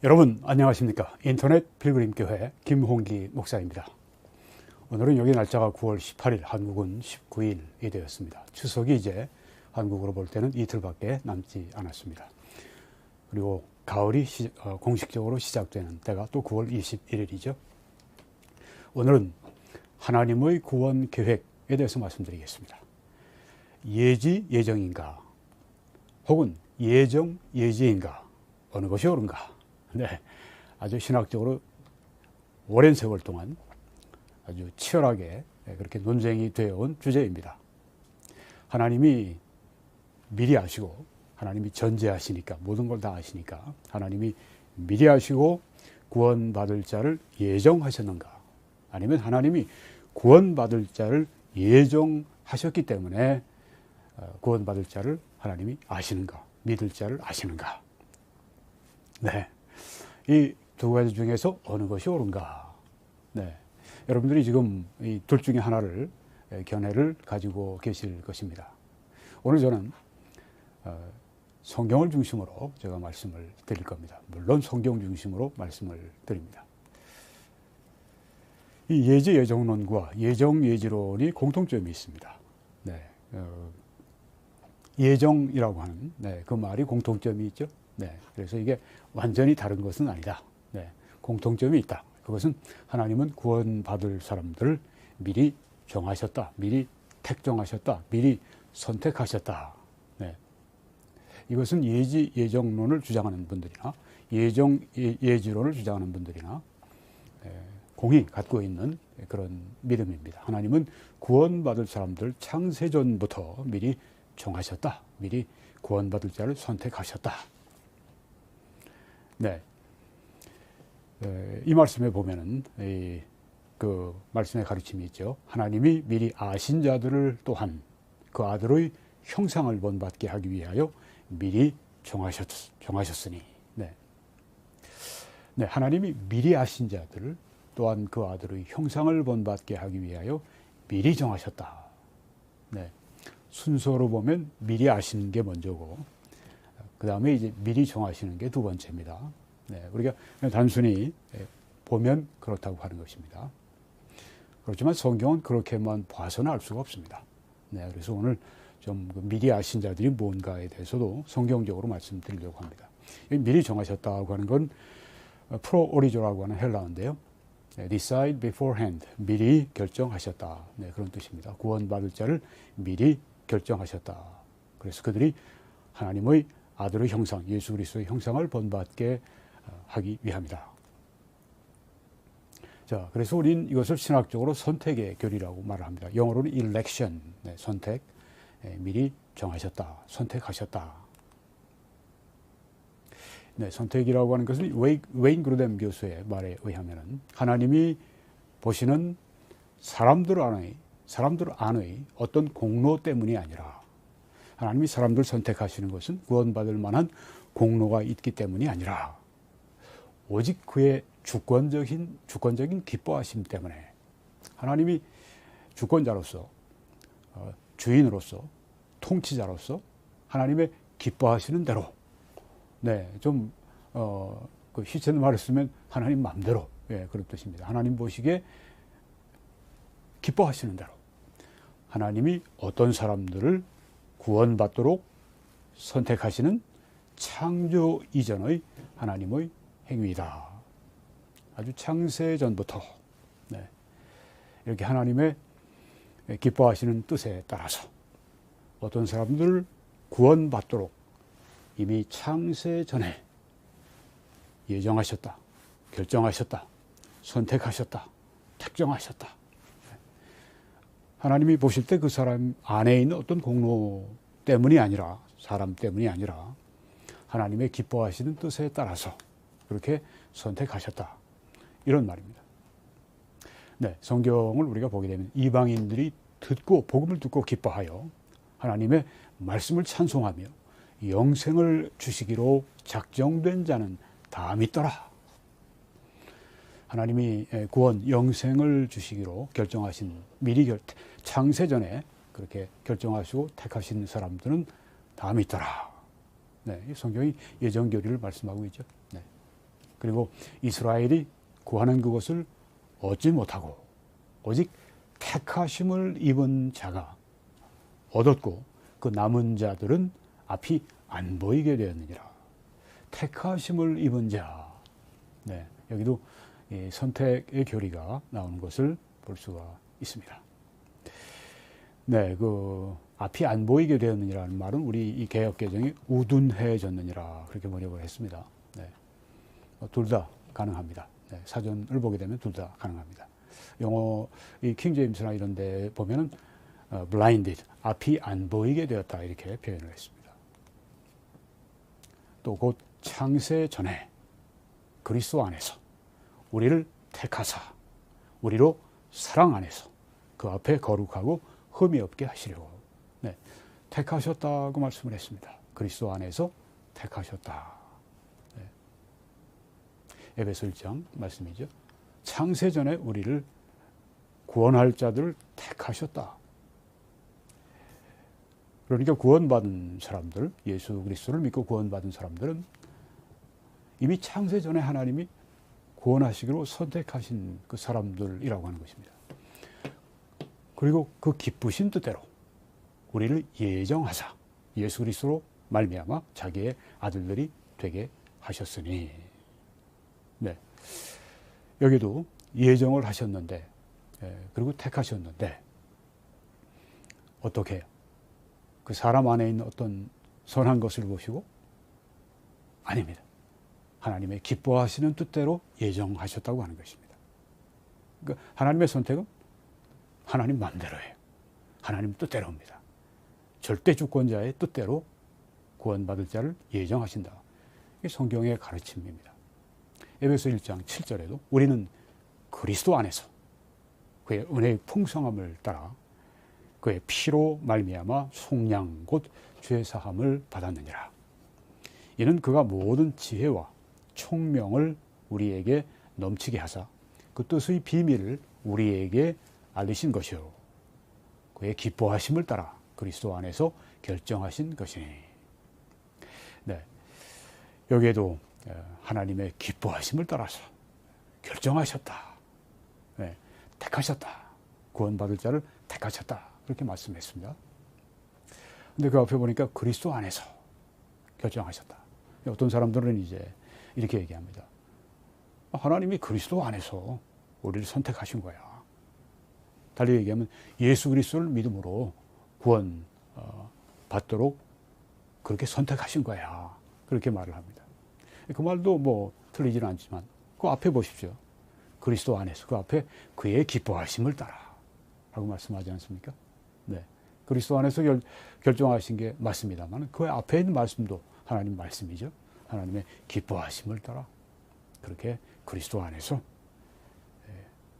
여러분 안녕하십니까? 인터넷 필그림교회 김홍기 목사입니다. 오늘은 여기 날짜가 9월 18일, 한국은 19일이 되었습니다. 추석이 이제 한국으로 볼 때는 이틀밖에 남지 않았습니다. 그리고 가을이 공식적으로 시작되는 때가 또 9월 21일이죠. 오늘은 하나님의 구원 계획에 대해서 말씀드리겠습니다. 예지 예정인가 혹은 예정 예지인가 어느 것이 옳은가? 네, 아주 신학적으로 오랜 세월 동안 아주 치열하게 그렇게 논쟁이 되어온 주제입니다. 하나님이 미리 아시고 하나님이 전제하시니까 모든 걸 다 아시니까 하나님이 미리 아시고 구원받을 자를 예정하셨는가? 아니면 하나님이 구원받을 자를 예정하셨기 때문에 구원받을 자를 하나님이 아시는가? 믿을 자를 아시는가? 네, 이 두 가지 중에서 어느 것이 옳은가? 네, 여러분들이 지금 이 둘 중에 하나를 견해를 가지고 계실 것입니다. 오늘 저는 성경을 중심으로 제가 말씀을 드릴 겁니다. 물론 성경 중심으로 말씀을 드립니다. 이 예지 예정론과 예정 예지론이 공통점이 있습니다. 네, 예정이라고 하는 그 말이 공통점이 있죠. 네, 그래서 이게 완전히 다른 것은 아니다. 네, 공통점이 있다. 그것은 하나님은 구원받을 사람들을 미리 정하셨다. 미리 택정하셨다. 미리 선택하셨다. 네, 이것은 예지 예정론을 주장하는 분들이나 예정 예지론을 주장하는 분들이나 공히 갖고 있는 그런 믿음입니다. 하나님은 구원받을 사람들 창세전부터 미리 정하셨다. 미리 구원받을 자를 선택하셨다. 네, 이 말씀에 보면은 그 말씀의 가르침이 있죠. 하나님이 미리 아신 자들을 또한 그 아들의 형상을 본받게 하기 위하여 미리 정하셨으니. 네, 네, 하나님이 미리 아신 자들을 또한 그 아들의 형상을 본받게 하기 위하여 미리 정하셨다. 네, 순서로 보면 미리 아시는 게 먼저고, 그 다음에 이제 미리 정하시는 게 두 번째입니다. 네, 우리가 단순히 보면 그렇다고 하는 것입니다. 그렇지만 성경은 그렇게만 봐서는 알 수가 없습니다. 네, 그래서 오늘 좀 미리 아신 자들이 뭔가에 대해서도 성경적으로 말씀드리려고 합니다. 미리 정하셨다고 하는 건 프로오리조라고 하는 헬라어인데요. decide beforehand, 미리 결정하셨다. 네, 그런 뜻입니다. 구원받을 자를 미리 결정하셨다. 그래서 그들이 하나님의 아들의 형상, 예수 그리스도의 형상을 본받게 하기 위함이다. 자, 그래서 우리는 이것을 신학적으로 선택의 교리라고 말을 합니다. 영어로는 election, 네, 선택, 미리 정하셨다, 선택하셨다. 네, 선택이라고 하는 것은 웨인 그루뎀 교수의 말에 의하면 하나님이 보시는 사람들 안의 어떤 공로 때문이 아니라 하나님이 사람들 선택하시는 것은 구원받을 만한 공로가 있기 때문이 아니라 오직 그의 주권적인 기뻐하심 때문에 하나님이 주권자로서 주인으로서 통치자로서 하나님의 기뻐하시는 대로 네, 좀 그 시체는 말을 쓰면 하나님 마음대로 그런 뜻입니다. 하나님 보시기에 기뻐하시는 대로 하나님이 어떤 사람들을 구원받도록 선택하시는 창조 이전의 하나님의 행위이다. 아주 창세전부터 네, 이렇게 하나님의 기뻐하시는 뜻에 따라서 어떤 사람들을 구원받도록 이미 창세전에 예정하셨다, 결정하셨다, 선택하셨다, 택정하셨다. 하나님이 보실 때 그 사람 안에 있는 어떤 공로 때문이 아니라 사람 때문이 아니라 하나님의 기뻐하시는 뜻에 따라서 그렇게 선택하셨다. 이런 말입니다. 네, 성경을 우리가 보게 되면 이방인들이 복음을 듣고 기뻐하여 하나님의 말씀을 찬송하며 영생을 주시기로 작정된 자는 다 믿더라. 하나님이 구원, 영생을 주시기로 결정하신 미리 창세전에 그렇게 결정하시고 택하신 사람들은 다 믿더라. 네, 성경이 예정교리를 말씀하고 있죠. 네. 그리고 이스라엘이 구하는 그것을 얻지 못하고 오직 택하심을 입은 자가 얻었고 그 남은 자들은 앞이 안 보이게 되었느니라. 택하심을 입은 자. 네, 여기도 이 선택의 교리가 나오는 것을 볼 수가 있습니다. 네, 그 앞이 안 보이게 되었느니라는 말은 우리 이 개역 개정이 우둔해졌느니라 그렇게 번역을 했습니다. 네, 둘 다 가능합니다. 네, 사전을 보게 되면 둘 다 가능합니다. 영어 이 킹제임스나 이런 데 보면은 blinded, 앞이 안 보이게 되었다 이렇게 표현을 했습니다. 또 곧 창세 전에 그리스도 안에서 우리를 택하사 우리로 사랑 안에서 그 앞에 거룩하고 흠이 없게 하시려고 네, 택하셨다고 말씀을 했습니다. 그리스도 안에서 택하셨다. 네. 에베소 1장 말씀이죠. 창세 전에 우리를 구원할 자들을 택하셨다. 그러니까 구원받은 사람들, 예수 그리스도를 믿고 구원받은 사람들은 이미 창세 전에 하나님이 구원하시기로 선택하신 그 사람들이라고 하는 것입니다. 그리고 그 기쁘신 뜻대로 우리를 예정하사 예수 그리스도로 말미암아 자기의 아들들이 되게 하셨으니 네. 여기도 예정을 하셨는데 그리고 택하셨는데 어떻게 해요? 그 사람 안에 있는 어떤 선한 것을 보시고 아닙니다. 하나님의 기뻐하시는 뜻대로 예정하셨다고 하는 것입니다. 그러니까 하나님의 선택은 하나님 마음대로예요. 하나님 뜻대로입니다. 절대 주권자의 뜻대로 구원받을 자를 예정하신다. 이게 성경의 가르침입니다. 에베소 1장 7절에도 우리는 그리스도 안에서 그의 은혜의 풍성함을 따라 그의 피로 말미암아 속량 곧 죄사함을 받았느니라. 이는 그가 모든 지혜와 총명을 우리에게 넘치게 하사 그 뜻의 비밀을 우리에게 알리신 것이요 그의 기뻐하심을 따라 그리스도 안에서 결정하신 것이니. 네, 여기에도 하나님의 기뻐하심을 따라서 결정하셨다. 네, 택하셨다. 구원받을 자를 택하셨다. 그렇게 말씀했습니다. 근데 그 앞에 보니까 그리스도 안에서 결정하셨다. 어떤 사람들은 이제 이렇게 얘기합니다. 하나님이 그리스도 안에서 우리를 선택하신 거야. 달리 얘기하면 예수 그리스도를 믿음으로 구원 받도록 그렇게 선택하신 거야. 그렇게 말을 합니다. 그 말도 뭐 틀리지는 않지만 그 앞에 보십시오. 그리스도 안에서 그 앞에 그의 기뻐하심을 따라 라고 말씀하지 않습니까? 네, 그리스도 안에서 결정하신 게 맞습니다만 그 앞에 있는 말씀도 하나님 말씀이죠. 하나님의 기뻐하심을 따라 그렇게 그리스도 안에서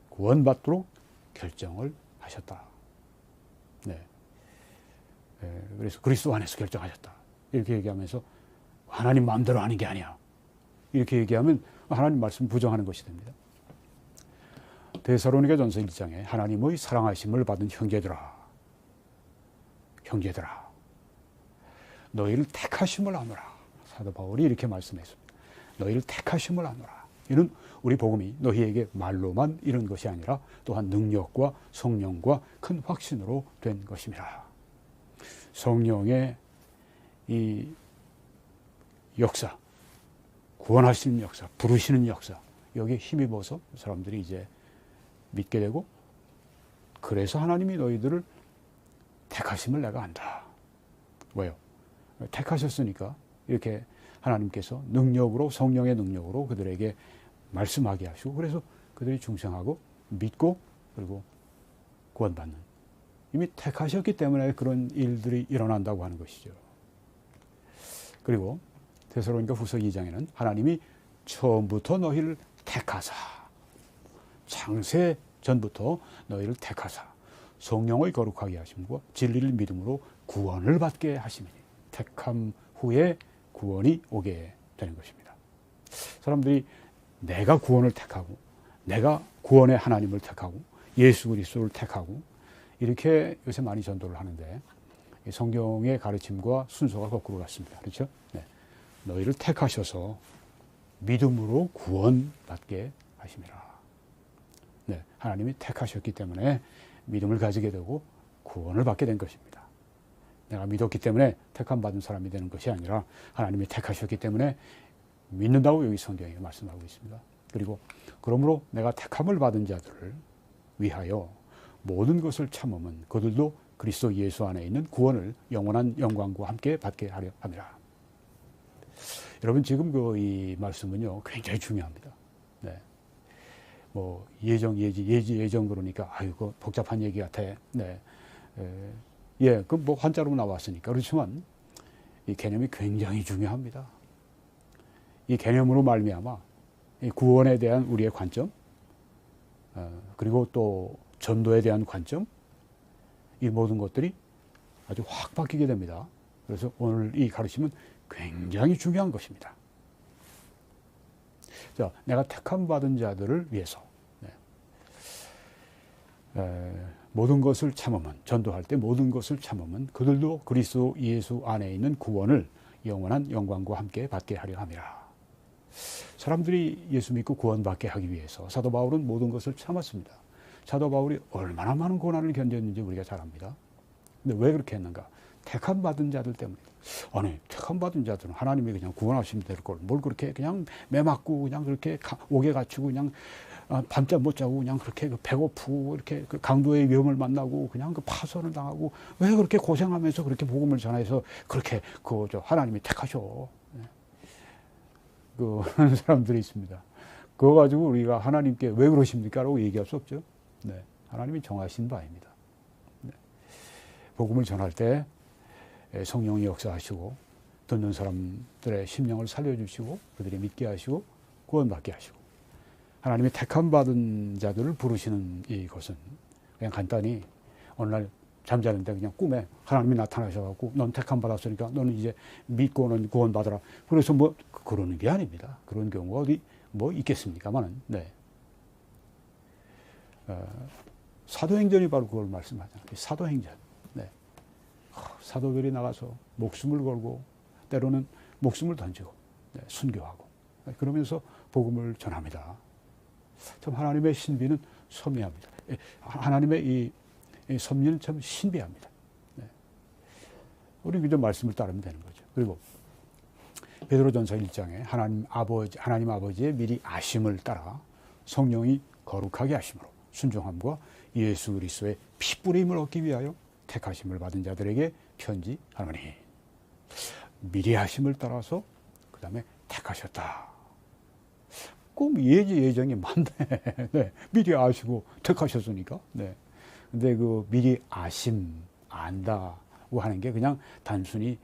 구원받도록 결정을 하셨다. 네, 그래서 그리스도 안에서 결정하셨다. 이렇게 얘기하면서 하나님 마음대로 하는 게 아니야. 이렇게 얘기하면 하나님 말씀 부정하는 것이 됩니다. 데살로니가전서 1장에 하나님의 사랑하심을 받은 형제들아 너희를 택하심을 아노라. 사도 바울이 이렇게 말씀했습니다. 너희를 택하심을 아노라. 이는 우리 복음이 너희에게 말로만 이런 것이 아니라 또한 능력과 성령과 큰 확신으로 된 것입니다. 성령의 이 역사, 구원하시는 역사, 부르시는 역사, 여기에 힘입어서 사람들이 이제 믿게 되고, 그래서 하나님이 너희들을 택하심을 내가 안다. 왜요? 택하셨으니까 이렇게 하나님께서 능력으로, 성령의 능력으로 그들에게 말씀하게 하시고, 그래서 그들이 중생하고 믿고 그리고 구원받는, 이미 택하셨기 때문에 그런 일들이 일어난다고 하는 것이죠. 그리고 데살로니가 후서 2장에는 하나님이 처음부터 너희를 택하사, 창세 전부터 너희를 택하사 성령의 거룩하게 하심과 진리를 믿음으로 구원을 받게 하심이니, 택함 후에 구원이 오게 되는 것입니다. 사람들이 내가 구원을 택하고, 내가 구원의 하나님을 택하고, 예수 그리스도를 택하고, 이렇게 요새 많이 전도를 하는데 성경의 가르침과 순서가 거꾸로 갔습니다. 그렇죠? 네. 너희를 택하셔서 믿음으로 구원받게 하심이라. 네, 하나님이 택하셨기 때문에 믿음을 가지게 되고 구원을 받게 된 것입니다. 내가 믿었기 때문에 택함 받은 사람이 되는 것이 아니라 하나님이 택하셨기 때문에 믿는다고 여기 성경에 말씀하고 있습니다. 그리고 그러므로 내가 택함을 받은 자들을 위하여 모든 것을 참으면 그들도 그리스도 예수 안에 있는 구원을 영원한 영광과 함께 받게 하려 합니다. 여러분 지금 이 말씀은요 굉장히 중요합니다. 네. 뭐 예정 그러니까 아이고 복잡한 얘기 같아. 네. 그 뭐 한자로 나왔으니까 그렇지만 이 개념이 굉장히 중요합니다. 이 개념으로 말미암아 이 구원에 대한 우리의 관점, 그리고 또 전도에 대한 관점, 이 모든 것들이 아주 확 바뀌게 됩니다. 그래서 오늘 이 가르침은 굉장히 중요한 것입니다. 자, 내가 택함 받은 자들을 위해서 모든 것을 참으면, 전도할 때 모든 것을 참으면 그들도 그리스도 예수 안에 있는 구원을 영원한 영광과 함께 받게 하려 함이라. 사람들이 예수 믿고 구원받게 하기 위해서 사도 바울은 모든 것을 참았습니다. 사도 바울이 얼마나 많은 고난을 견뎠는지 우리가 잘 압니다. 근데 왜 그렇게 했는가? 택함 받은 자들 때문입니다. 아니, 택함 받은 자들은 하나님이 그냥 구원하시면 될 걸 뭘 그렇게 그냥 매맞고 그냥 그렇게 옥에 갇히고 그냥 밤잠 못 자고 그냥 그렇게 배고프고 이렇게 그 강도의 위험을 만나고 그냥 그 파손을 당하고 왜 그렇게 고생하면서 그렇게 복음을 전해서 그렇게 하나님이 택하셔. 하는 사람들이 있습니다. 그거 가지고 우리가 하나님께 왜 그러십니까? 라고 얘기할 수 없죠. 네. 하나님이 정하신 바입니다. 네. 복음을 전할 때 성령이 역사하시고 듣는 사람들의 심령을 살려주시고 그들이 믿게 하시고 구원받게 하시고 하나님이 택함 받은 자들을 부르시는 이것은 그냥 간단히 어느 날 잠자는데 그냥 꿈에 하나님이 나타나셔갖고 넌 택함 받았으니까 너는 이제 믿고는 구원받아라. 그래서 뭐 그러는 게 아닙니다. 그런 경우가 어디 뭐 있겠습니까만은. 네. 사도행전이 바로 그걸 말씀하잖아요. 사도행전. 네. 사도들이 나가서 목숨을 걸고 때로는 목숨을 던지고 네. 순교하고 그러면서 복음을 전합니다. 참 하나님의 신비는 섭리합니다. 하나님의 이 섭리는 참 신비합니다. 네. 우리 그저 말씀을 따르면 되는 거죠. 그리고 베드로전서 1장에 하나님 아버지의 미리 아심을 따라 성령이 거룩하게 하심으로 순종함과 예수 그리스도의 피뿌림을 얻기 위하여 택하심을 받은 자들에게 편지하노니. 미리 하심을 따라서 그 다음에 택하셨다. 꼭 예정이 많네. 네. 미리 아시고 택하셨으니까. 네. 근데 그 미리 안다고 하는 게 그냥 단순한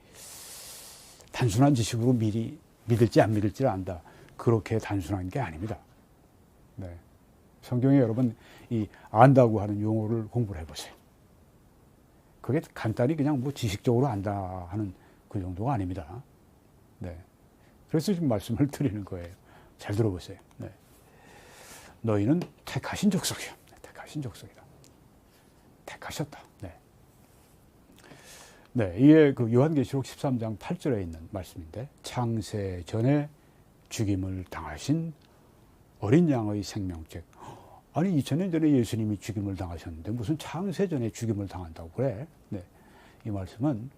지식으로 미리 믿을지 안 믿을지를 안다. 그렇게 단순한 게 아닙니다. 네. 성경에 여러분 이 안다고 하는 용어를 공부를 해보세요. 그게 간단히 그냥 뭐 지식적으로 안다 하는 그 정도가 아닙니다. 네. 그래서 지금 말씀을 드리는 거예요. 잘 들어보세요. 네. 너희는 택하신 족속이야. 택하신 족속이다. 택하셨다. 네. 네, 이게 그 요한계시록 13장 8절에 있는 말씀인데 창세 전에 죽임을 당하신 어린 양의 생명책. 아니 2000년 전에 예수님이 죽임을 당하셨는데 무슨 창세 전에 죽임을 당한다고 그래? 네, 이 말씀은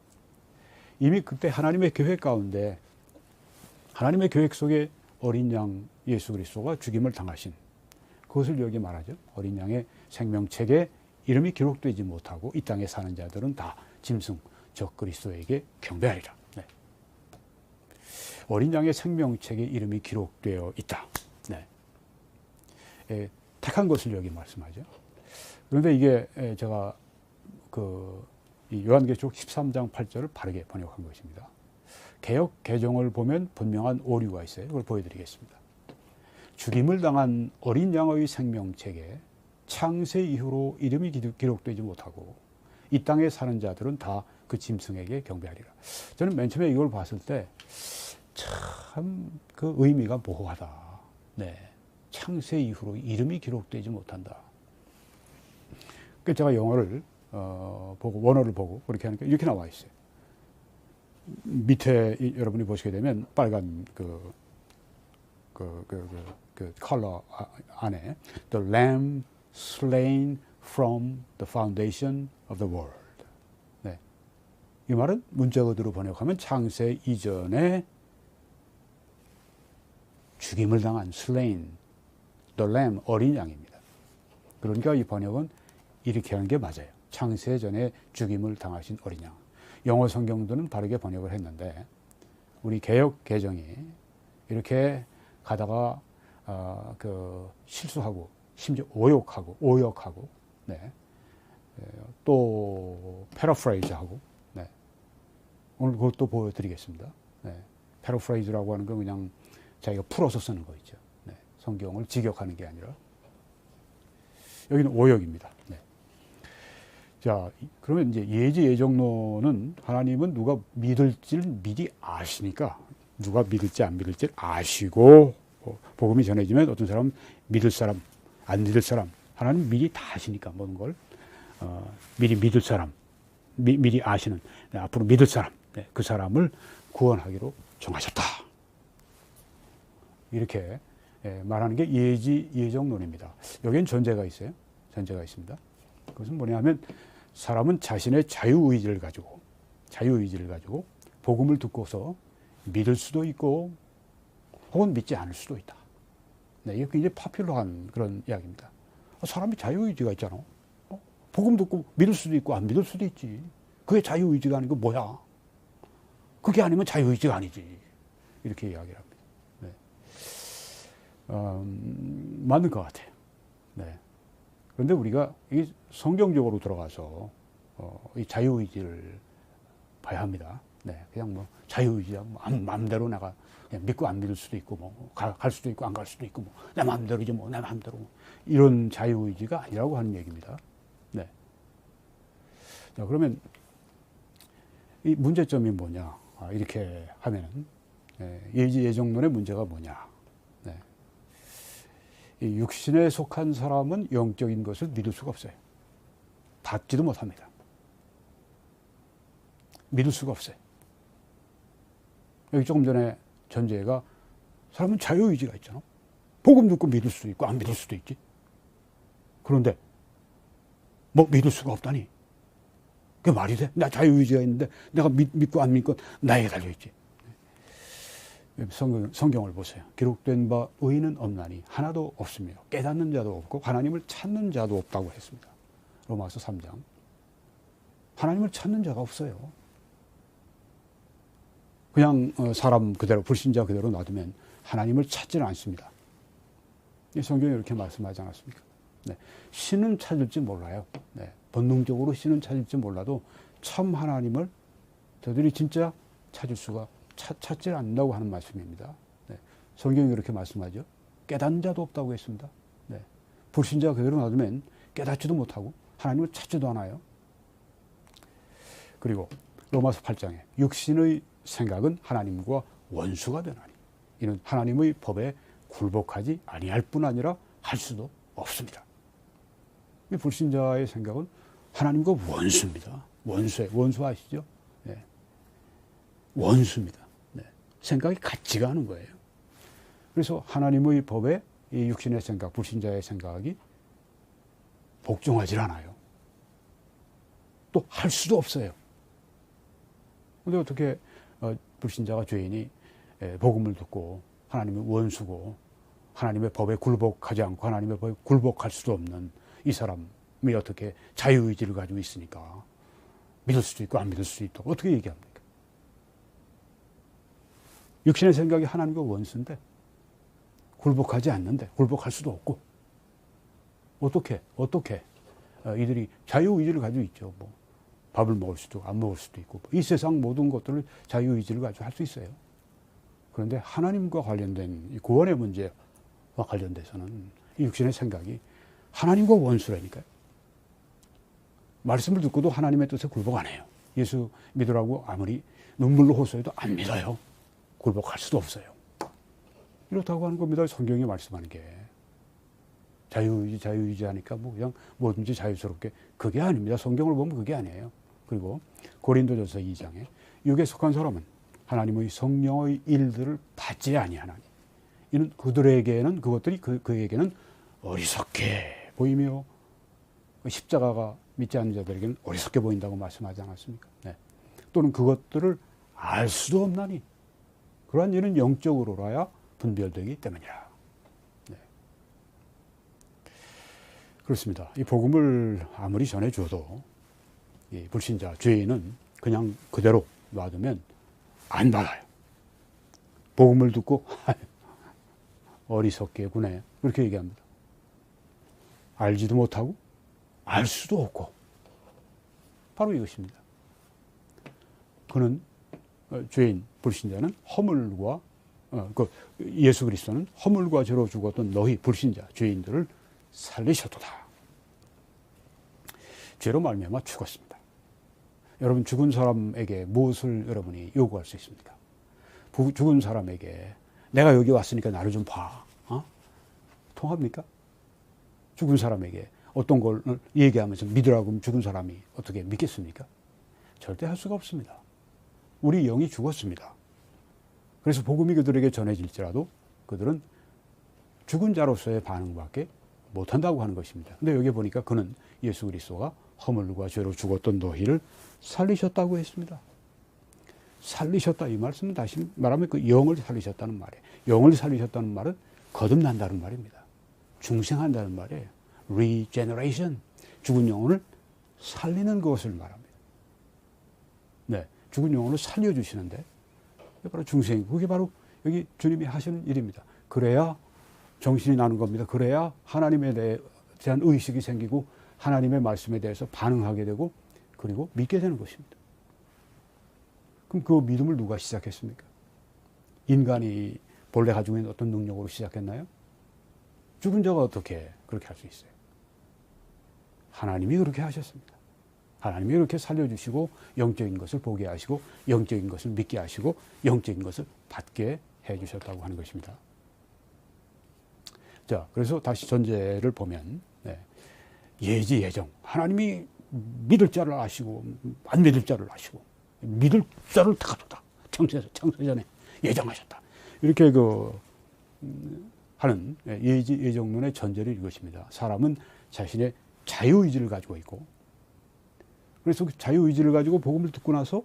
이미 그때 하나님의 계획 가운데 하나님의 계획 속에 어린 양 예수 그리스도가 죽임을 당하신 그것을 여기 말하죠. 어린 양의 생명책에 이름이 기록되지 못하고 이 땅에 사는 자들은 다 짐승 적 그리스도에게 경배하리라. 네. 어린 양의 생명책에 이름이 기록되어 있다. 네. 택한 것을 여기 말씀하죠. 그런데 이게 제가 이 요한계시록 13장 8절을 바르게 번역한 것입니다. 개역 개정을 보면 분명한 오류가 있어요. 그걸 보여드리겠습니다. 죽임을 당한 어린 양의 생명책에 창세 이후로 이름이 기록되지 못하고 이 땅에 사는 자들은 다 그 짐승에게 경배하리라. 저는 맨 처음에 이걸 봤을 때 참 그 의미가 모호하다. 네. 창세 이후로 이름이 기록되지 못한다. 그래서 제가 영어를 보고 원어를 보고 그렇게 하니까 이렇게 나와 있어요. 밑에 여러분이 보시게 되면 빨간 컬러 안에 The Lamb slain from the foundation of the world. 네. 이 말은 문자 그대로 번역하면 창세 이전에 죽임을 당한 slain, the lamb, 어린 양입니다. 그러니까 이 번역은 이렇게 하는 게 맞아요. 창세 전에 죽임을 당하신 어린 양. 영어 성경들은 바르게 번역을 했는데 우리 개역 개정이 이렇게 가다가 실수하고 심지어 오역하고 네. 또 패러프레이즈하고 네. 오늘 그것도 보여드리겠습니다. 네. 패러프레이즈라고 하는 건 그냥 자기가 풀어서 쓰는 거 있죠. 네. 성경을 직역하는 게 아니라 여기는 오역입니다. 네. 자, 그러면 이제 예지 예정론은 하나님은 누가 믿을지를 미리 아시니까 누가 믿을지 안 믿을지 아시고 복음이 전해지면 어떤 사람 믿을 사람 안 믿을 사람 하나님 미리 다 아시니까 모든 걸 미리 믿을 사람 미리 아시는 앞으로 믿을 사람 그 사람을 구원하기로 정하셨다. 이렇게 말하는 게 예지 예정론입니다. 여기엔 전제가 있어요. 전제가 있습니다. 그것은 뭐냐면 사람은 자신의 자유의지를 가지고 복음을 듣고서 믿을 수도 있고 혹은 믿지 않을 수도 있다. 네, 이게 굉장히 파퓰러한 그런 이야기입니다. 사람이 자유의지가 있잖아. 복음 듣고 믿을 수도 있고 안 믿을 수도 있지. 그게 자유의지가 아니고 뭐야? 그게 아니면 자유의지가 아니지. 이렇게 이야기를 합니다. 네. 맞는 것 같아요. 네. 그런데 우리가 이 성경적으로 들어가서 이 자유의지를 봐야 합니다. 네, 그냥 뭐 자유의지야, 마음대로 내가 그냥 믿고 안 믿을 수도 있고 뭐 갈 수도 있고 안 갈 수도 있고 뭐 내 마음대로지 뭐 내 마음대로 이런 자유의지가 아니라고 하는 얘기입니다. 네. 자, 그러면 이 문제점이 뭐냐? 이렇게 하면은 예지 예정론의 문제가 뭐냐? 네. 이 육신에 속한 사람은 영적인 것을 믿을 수가 없어요. 닿지도 못합니다. 믿을 수가 없어요. 여기 조금 전에 전제가 사람은 자유의지가 있잖아. 복음 듣고 믿을 수도 있고 안 믿을 수도 있지. 그런데 뭐 믿을 수가 없다니. 그게 말이 돼? 나 자유의지가 있는데 내가 믿고 안 믿고 나에게 달려있지. 성경을 보세요. 기록된 바 의인은 없나니 하나도 없으며 깨닫는 자도 없고 하나님을 찾는 자도 없다고 했습니다. 로마서 3장. 하나님을 찾는 자가 없어요. 그냥 사람 그대로 불신자 그대로 놔두면 하나님을 찾지는 않습니다. 성경이 이렇게 말씀하지 않았습니까? 네. 신은 찾을지 몰라요. 네. 본능적으로 신은 찾을지 몰라도 참 하나님을 저들이 진짜 찾지 않는다고 하는 말씀입니다. 네. 성경이 그렇게 말씀하죠. 깨닫는 자도 없다고 했습니다. 네. 불신자 그대로 놔두면 깨닫지도 못하고 하나님을 찾지도 않아요. 그리고 로마서 8장에 육신의 생각은 하나님과 원수가 되나니 이는 하나님의 법에 굴복하지 아니할 뿐 아니라 할 수도 없습니다. 이 불신자의 생각은 하나님과 원수입니다. 원수 아시죠? 네. 원수입니다. 네. 생각이 같지가 않은 거예요. 그래서 하나님의 법에 이 육신의 생각, 불신자의 생각이 복종하지 않아요. 또 할 수도 없어요. 근데 어떻게 불신자가 죄인이 복음을 듣고 하나님의 원수고 하나님의 법에 굴복하지 않고 하나님의 법에 굴복할 수도 없는 이 사람이 어떻게 자유의지를 가지고 있으니까 믿을 수도 있고 안 믿을 수도 있다고 어떻게 얘기합니까? 육신의 생각이 하나님과 원수인데 굴복하지 않는데 굴복할 수도 없고 어떻게 이들이 자유의지를 가지고 있죠. 뭐 밥을 먹을 수도 안 먹을 수도 있고 이 세상 모든 것들을 자유의지를 가지고 할 수 있어요. 그런데 하나님과 관련된 이 구원의 문제와 관련돼서는 이 육신의 생각이 하나님과 원수라니까요. 말씀을 듣고도 하나님의 뜻에 굴복 안 해요. 예수 믿으라고 아무리 눈물로 호소해도 안 믿어요. 굴복할 수도 없어요. 이렇다고 하는 겁니다. 성경이 말씀하는 게. 자유의지 하니까 뭐 그냥 뭐든지 자유스럽게. 그게 아닙니다. 성경을 보면 그게 아니에요. 그리고 고린도전서 2장에 육에 속한 사람은 하나님의 성령의 일들을 받지 아니하나니 이는 그들에게는 그것들이 그에게는 어리석게 보이며 십자가가 믿지 않는 자들에게는 어리석게 보인다고 말씀하지 않았습니까? 네. 또는 그것들을 알 수도 없나니 그러한 일은 영적으로라야 분별되기 때문이라. 네. 그렇습니다. 이 복음을 아무리 전해줘도 이 불신자, 죄인은 그냥 그대로 놔두면 안 받아요. 복음을 듣고 어리석게 구네 그렇게 얘기합니다. 알지도 못하고 알 수도 없고 바로 이것입니다. 그는 죄인, 불신자는 허물과 예수 그리스도는 허물과 죄로 죽었던 너희 불신자, 죄인들을 살리셨도다. 죄로 말미암아 죽었습니다. 여러분 죽은 사람에게 무엇을 여러분이 요구할 수 있습니까? 죽은 사람에게 내가 여기 왔으니까 나를 좀 봐. 통합니까? 죽은 사람에게 어떤 걸 얘기하면서 믿으라고 하면 죽은 사람이 어떻게 믿겠습니까? 절대 할 수가 없습니다. 우리 영이 죽었습니다. 그래서 복음이 그들에게 전해질지라도 그들은 죽은 자로서의 반응밖에 못한다고 하는 것입니다. 근데 여기 보니까 그는 예수 그리스도가 허물과 죄로 죽었던 너희를 살리셨다고 했습니다. 살리셨다 이 말씀은 다시 말하면 그 영을 살리셨다는 말이에요. 영을 살리셨다는 말은 거듭난다는 말입니다. 중생한다는 말이에요. regeneration. 죽은 영혼을 살리는 것을 말합니다. 네, 죽은 영혼을 살려주시는데 그게 바로 중생이고 그게 바로 여기 주님이 하시는 일입니다. 그래야 정신이 나는 겁니다. 그래야 하나님에 대한 의식이 생기고 하나님의 말씀에 대해서 반응하게 되고 그리고 믿게 되는 것입니다. 그럼 그 믿음을 누가 시작했습니까? 인간이 본래 가지고 있는 어떤 능력으로 시작했나요? 죽은 자가 어떻게 그렇게 할 수 있어요? 하나님이 그렇게 하셨습니다. 하나님이 그렇게 살려주시고 영적인 것을 보게 하시고 영적인 것을 믿게 하시고 영적인 것을 받게 해주셨다고 하는 것입니다. 자, 그래서 다시 전제를 보면 예지 예정. 하나님이 믿을 자를 아시고 안 믿을 자를 아시고 믿을 자를 다 창세전에 예정하셨다. 이렇게 하는 예지 예정론의 전제를 이것입니다. 사람은 자신의 자유의지를 가지고 있고 그래서 그 자유의지를 가지고 복음을 듣고 나서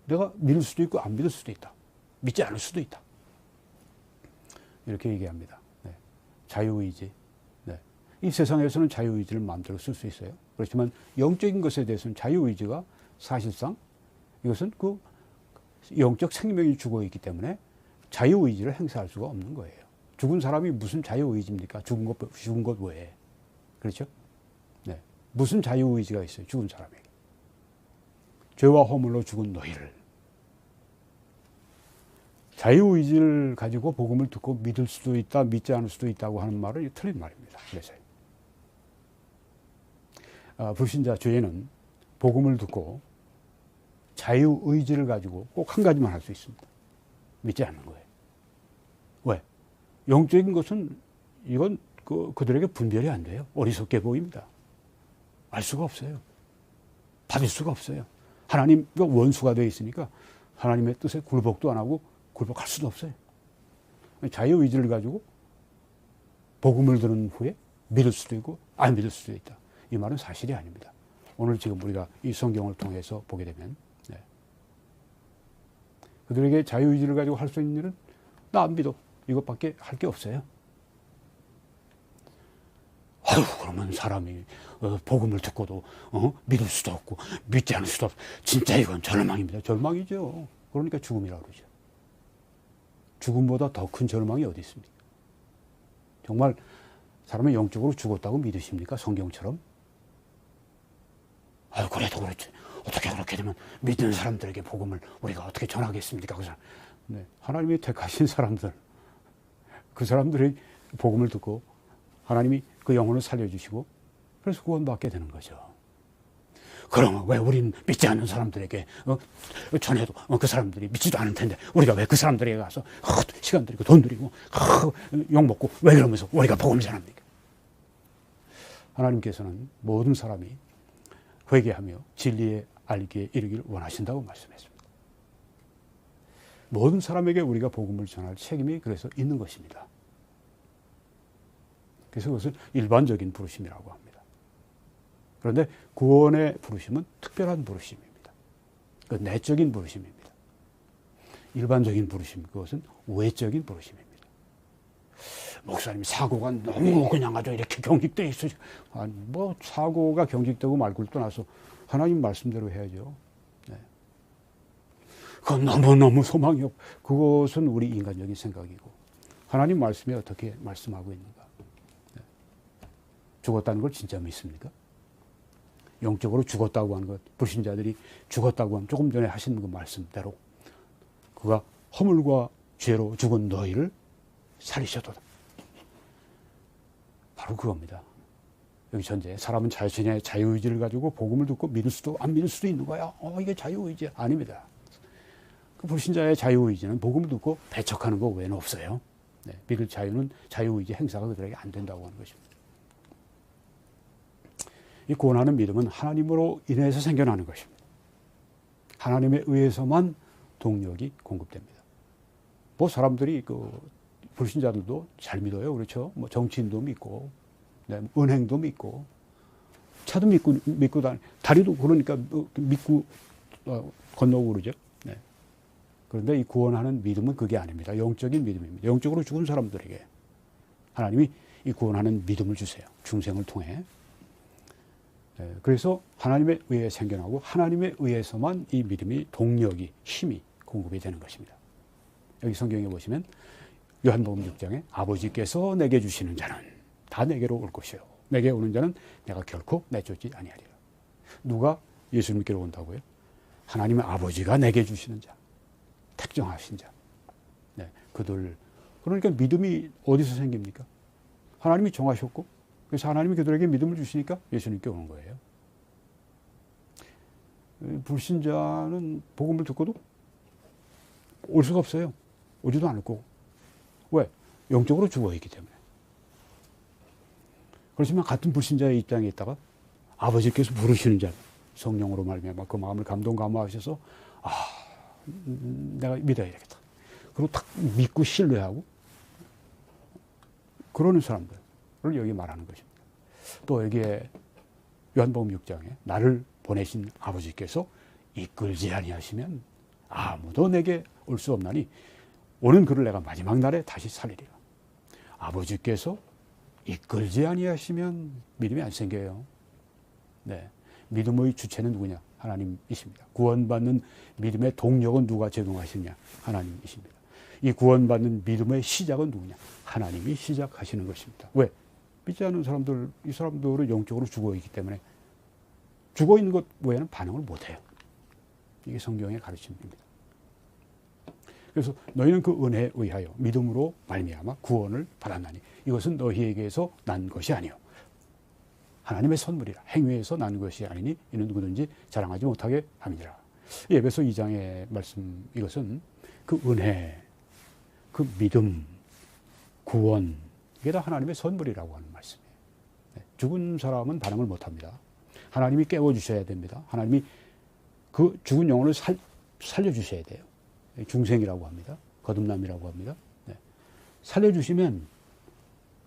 내가 믿을 수도 있고 안 믿을 수도 있다. 믿지 않을 수도 있다. 이렇게 얘기합니다. 네. 자유의지. 네. 이 세상에서는 자유의지를 마음대로 쓸 수 있어요. 그렇지만 영적인 것에 대해서는 자유의지가 사실상 이것은 그 영적 생명이 죽어 있기 때문에 자유의지를 행사할 수가 없는 거예요. 죽은 사람이 무슨 자유의지입니까? 죽은 것 외에. 그렇죠? 네. 무슨 자유의지가 있어요? 죽은 사람에게. 죄와 허물로 죽은 너희를. 자유의지를 가지고 복음을 듣고 믿을 수도 있다, 믿지 않을 수도 있다고 하는 말은 틀린 말입니다. 그래서 불신자 죄인은 복음을 듣고 자유의지를 가지고 꼭 한 가지만 할 수 있습니다. 믿지 않는 거예요. 왜? 영적인 것은 이건 그들에게 분별이 안 돼요. 어리석게 보입니다. 알 수가 없어요. 받을 수가 없어요. 하나님과 원수가 되어 있으니까 하나님의 뜻에 굴복도 안 하고 굴복할 수도 없어요. 자유의지를 가지고 복음을 들은 후에 믿을 수도 있고 안 믿을 수도 있다. 이 말은 사실이 아닙니다. 오늘 지금 우리가 이 성경을 통해서 보게 되면 그들에게 자유의지를 가지고 할 수 있는 일은 나 안 믿어. 이것밖에 할 게 없어요. 아유, 그러면 사람이 복음을 듣고도 믿을 수도 없고 믿지 않을 수도 없고 진짜 이건 절망입니다. 절망이죠. 그러니까 죽음이라고 그러죠. 죽음보다 더 큰 절망이 어디 있습니까? 정말 사람이 영적으로 죽었다고 믿으십니까? 성경처럼? 아유, 그래도 그렇지. 어떻게 그렇게 되면 믿는 사람들에게 복음을 우리가 어떻게 전하겠습니까? 그 사람. 네, 하나님이 택하신 사람들, 그 사람들의 복음을 듣고 하나님이 그 영혼을 살려주시고 그래서 구원받게 되는 거죠. 그러면 왜 우린 믿지 않는 사람들에게 전해도 그 사람들이 믿지도 않을 텐데 우리가 왜 그 사람들에게 가서 시간 들이고 돈 들이고 욕먹고 왜 그러면서 우리가 복음을 전합니까? 하나님께서는 모든 사람이 회개하며 진리에 알기에 이르기를 원하신다고 말씀했습니다. 모든 사람에게 우리가 복음을 전할 책임이 그래서 있는 것입니다. 그래서 그것은 일반적인 부르심이라고 합니다. 그런데 구원의 부르심은 특별한 부르심입니다. 그 내적인 부르심입니다. 일반적인 부르심, 그것은 외적인 부르심입니다. 목사님, 사고가 너무 그냥 아주 이렇게 경직되어 있어요. 아니, 뭐 사고가 경직되고 말고를 떠나서 하나님 말씀대로 해야죠. 네. 그건 너무너무 소망이 없고, 그것은 우리 인간적인 생각이고, 하나님 말씀에 어떻게 말씀하고 있는가. 네. 죽었다는 걸 진짜 믿습니까? 영적으로 죽었다고 하는 것, 불신자들이 죽었다고 하면 조금 전에 하신 그 말씀대로 그가 허물과 죄로 죽은 너희를 살리셔도다. 바로 그겁니다. 여기 전제, 사람은 자신의 자유의지를 가지고 복음을 듣고 믿을 수도 안 믿을 수도 있는 거야. 이게 자유의지 아닙니다. 그 불신자의 자유의지는 복음을 듣고 배척하는 거 외에는 없어요. 네, 믿을 자유는 자유의지 행사가 그들에게 안 된다고 하는 것입니다. 이 구원하는 믿음은 하나님으로 인해서 생겨나는 것입니다. 하나님에 의해서만 동력이 공급됩니다. 뭐 사람들이 불신자들도 잘 믿어요. 그렇죠? 뭐 정치인도 믿고, 네, 은행도 믿고, 차도 믿고 다리도 그러니까 믿고 건너고 그러죠. 네. 그런데 이 구원하는 믿음은 그게 아닙니다. 영적인 믿음입니다. 영적으로 죽은 사람들에게 하나님이 이 구원하는 믿음을 주세요. 중생을 통해. 네. 그래서 하나님에 의해 생겨나고 하나님에 의해서만 이 믿음이 동력이, 힘이 공급이 되는 것입니다. 여기 성경에 보시면 요한복음 6장에 아버지께서 내게 주시는 자는 다 내게로 올 것이요. 내게 오는 자는 내가 결코 내쫓지 아니하리라. 누가 예수님께로 온다고요? 하나님의 아버지가 내게 주시는 자. 택정하신 자. 네, 그들. 그러니까 믿음이 어디서 생깁니까? 하나님이 정하셨고, 그래서 하나님이 그들에게 믿음을 주시니까 예수님께 오는 거예요. 불신자는 복음을 듣고도 올 수가 없어요. 오지도 않을 거고. 왜? 영적으로 죽어있기 때문에. 그렇지만 같은 불신자의 입장에 있다가 아버지께서 부르시는 자, 성령으로 말미암아 그 마음을 감동감화하셔서 내가 믿어야 되겠다. 그리고 딱 믿고 신뢰하고 그러는 사람들을 여기 말하는 것입니다. 또 여기에 요한복음 6장에 나를 보내신 아버지께서 이끌지 아니하시면 아무도 내게 올 수 없나니 오는 그를 내가 마지막 날에 다시 살리리라. 아버지께서 이끌지 아니하시면 믿음이 안 생겨요. 네, 믿음의 주체는 누구냐? 하나님이십니다. 구원받는 믿음의 동력은 누가 제공하시냐? 하나님이십니다. 이 구원받는 믿음의 시작은 누구냐? 하나님이 시작하시는 것입니다. 왜? 믿지 않는 사람들, 이 사람들은 영적으로 죽어있기 때문에 죽어있는 것 외에는 반응을 못해요. 이게 성경의 가르침입니다. 그래서 너희는 그 은혜에 의하여 믿음으로 말미암아 구원을 받았나니 이것은 너희에게서 난 것이 아니요 하나님의 선물이라. 행위에서 난 것이 아니니 이는 누구든지 자랑하지 못하게 함이니라. 에베소 2장의 말씀, 이것은 그 은혜, 그 믿음, 구원, 이게 다 하나님의 선물이라고 하는 말씀이에요. 죽은 사람은 반응을 못합니다. 하나님이 깨워주셔야 됩니다. 하나님이 그 죽은 영혼을 살려주셔야 돼요. 중생이라고 합니다. 거듭남이라고 합니다. 네. 살려주시면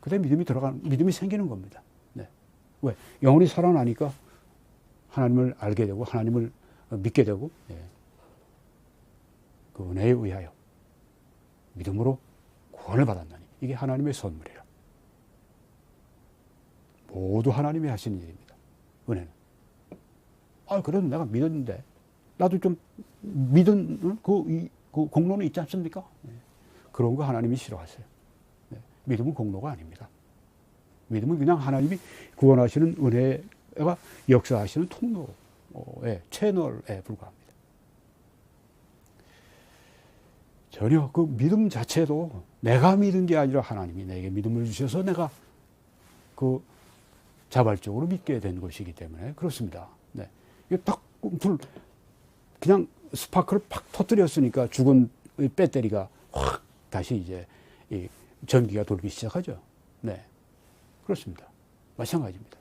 그때 믿음이 생기는 겁니다. 네. 왜? 영혼이 살아나니까 하나님을 알게 되고 하나님을 믿게 되고, 네. 그 은혜에 의하여 믿음으로 구원을 받았나니 이게 하나님의 선물이라. 모두 하나님이 하시는 일입니다. 은혜는. 그래도 내가 믿었는데 나도 좀 믿은 그 공로는 있지 않습니까? 네. 그런 거 하나님이 싫어하세요. 네. 믿음은 공로가 아닙니다. 믿음은 그냥 하나님이 구원하시는 은혜가 역사하시는 통로의 채널에 불과합니다. 전혀 그 믿음 자체도 내가 믿은 게 아니라 하나님이 내게 믿음을 주셔서 내가 그 자발적으로 믿게 된 것이기 때문에 그렇습니다. 네. 이게 딱 그냥 스파크를 팍 터뜨렸으니까 죽은 배터리가 확 다시 이제 이 전기가 돌기 시작하죠. 네. 그렇습니다. 마찬가지입니다.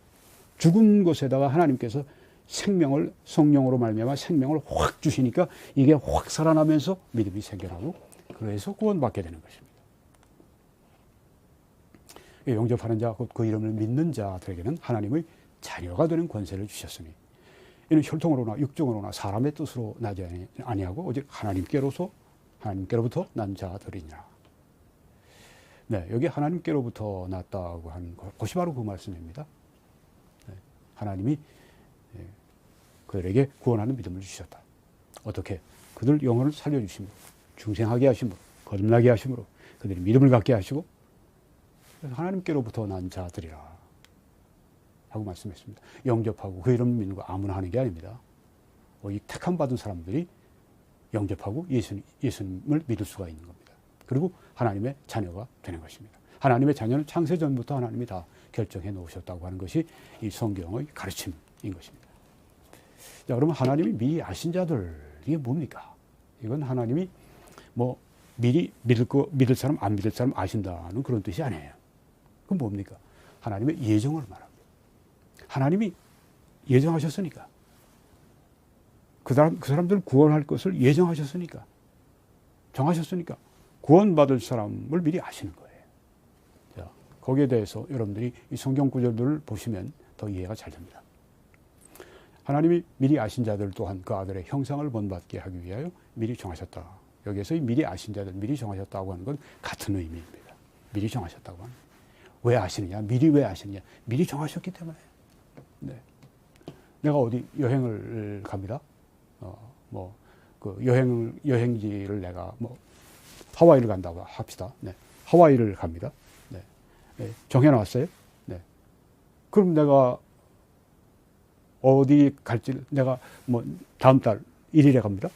죽은 것에다가 하나님께서 생명을 성령으로 말미암아 생명을 확 주시니까 이게 확 살아나면서 믿음이 생겨나고 그래서 구원받게 되는 것입니다. 영접하는 자, 곧 그 이름을 믿는 자들에게는 하나님의 자녀가 되는 권세를 주셨으니 이는 혈통으로나 육정으로나 사람의 뜻으로 나지 아니하고 오직 하나님께로부터 난 자들이니라. 네, 여기 하나님께로부터 났다고 하는 것이 바로 그 말씀입니다. 네, 하나님이 그들에게 구원하는 믿음을 주셨다. 어떻게? 그들 영혼을 살려주심으로, 중생하게 하심으로, 거듭나게 하심으로, 그들이 믿음을 갖게 하시고 하나님께로부터 난 자들이라 하고 말씀했습니다. 영접하고 그 이름 믿는 거 아무나 하는 게 아닙니다. 이 택함 받은 사람들이 영접하고 예수님을 믿을 수가 있는 겁니다. 그리고 하나님의 자녀가 되는 것입니다. 하나님의 자녀는 창세전부터 하나님이 다 결정해 놓으셨다고 하는 것이 이 성경의 가르침인 것입니다. 자, 그러면 하나님이 미리 아신 자들, 이게 뭡니까? 이건 하나님이 뭐 미리 믿을 사람, 안 믿을 사람 아신다는 그런 뜻이 아니에요. 그건 뭡니까? 하나님의 예정을 말합니다. 하나님이 예정하셨으니까. 그 사람들을 구원할 것을 예정하셨으니까. 정하셨으니까. 구원받을 사람을 미리 아시는 거예요. 자, 거기에 대해서 여러분들이 이 성경 구절들을 보시면 더 이해가 잘 됩니다. 하나님이 미리 아신 자들 또한 그 아들의 형상을 본받게 하기 위하여 미리 정하셨다. 여기에서 이 미리 아신 자들, 미리 정하셨다고 하는 건 같은 의미입니다. 미리 정하셨다고 하는. 왜 아시느냐? 미리 왜 아시느냐? 미리 정하셨기 때문에. 네. 내가 어디 여행을 갑니다. 그 여행지를 내가 하와이를 간다고 합시다. 네. 하와이를 갑니다. 네. 네. 정해놨어요. 네. 그럼 내가 어디 갈지 내가 다음 달 1일에 갑니다.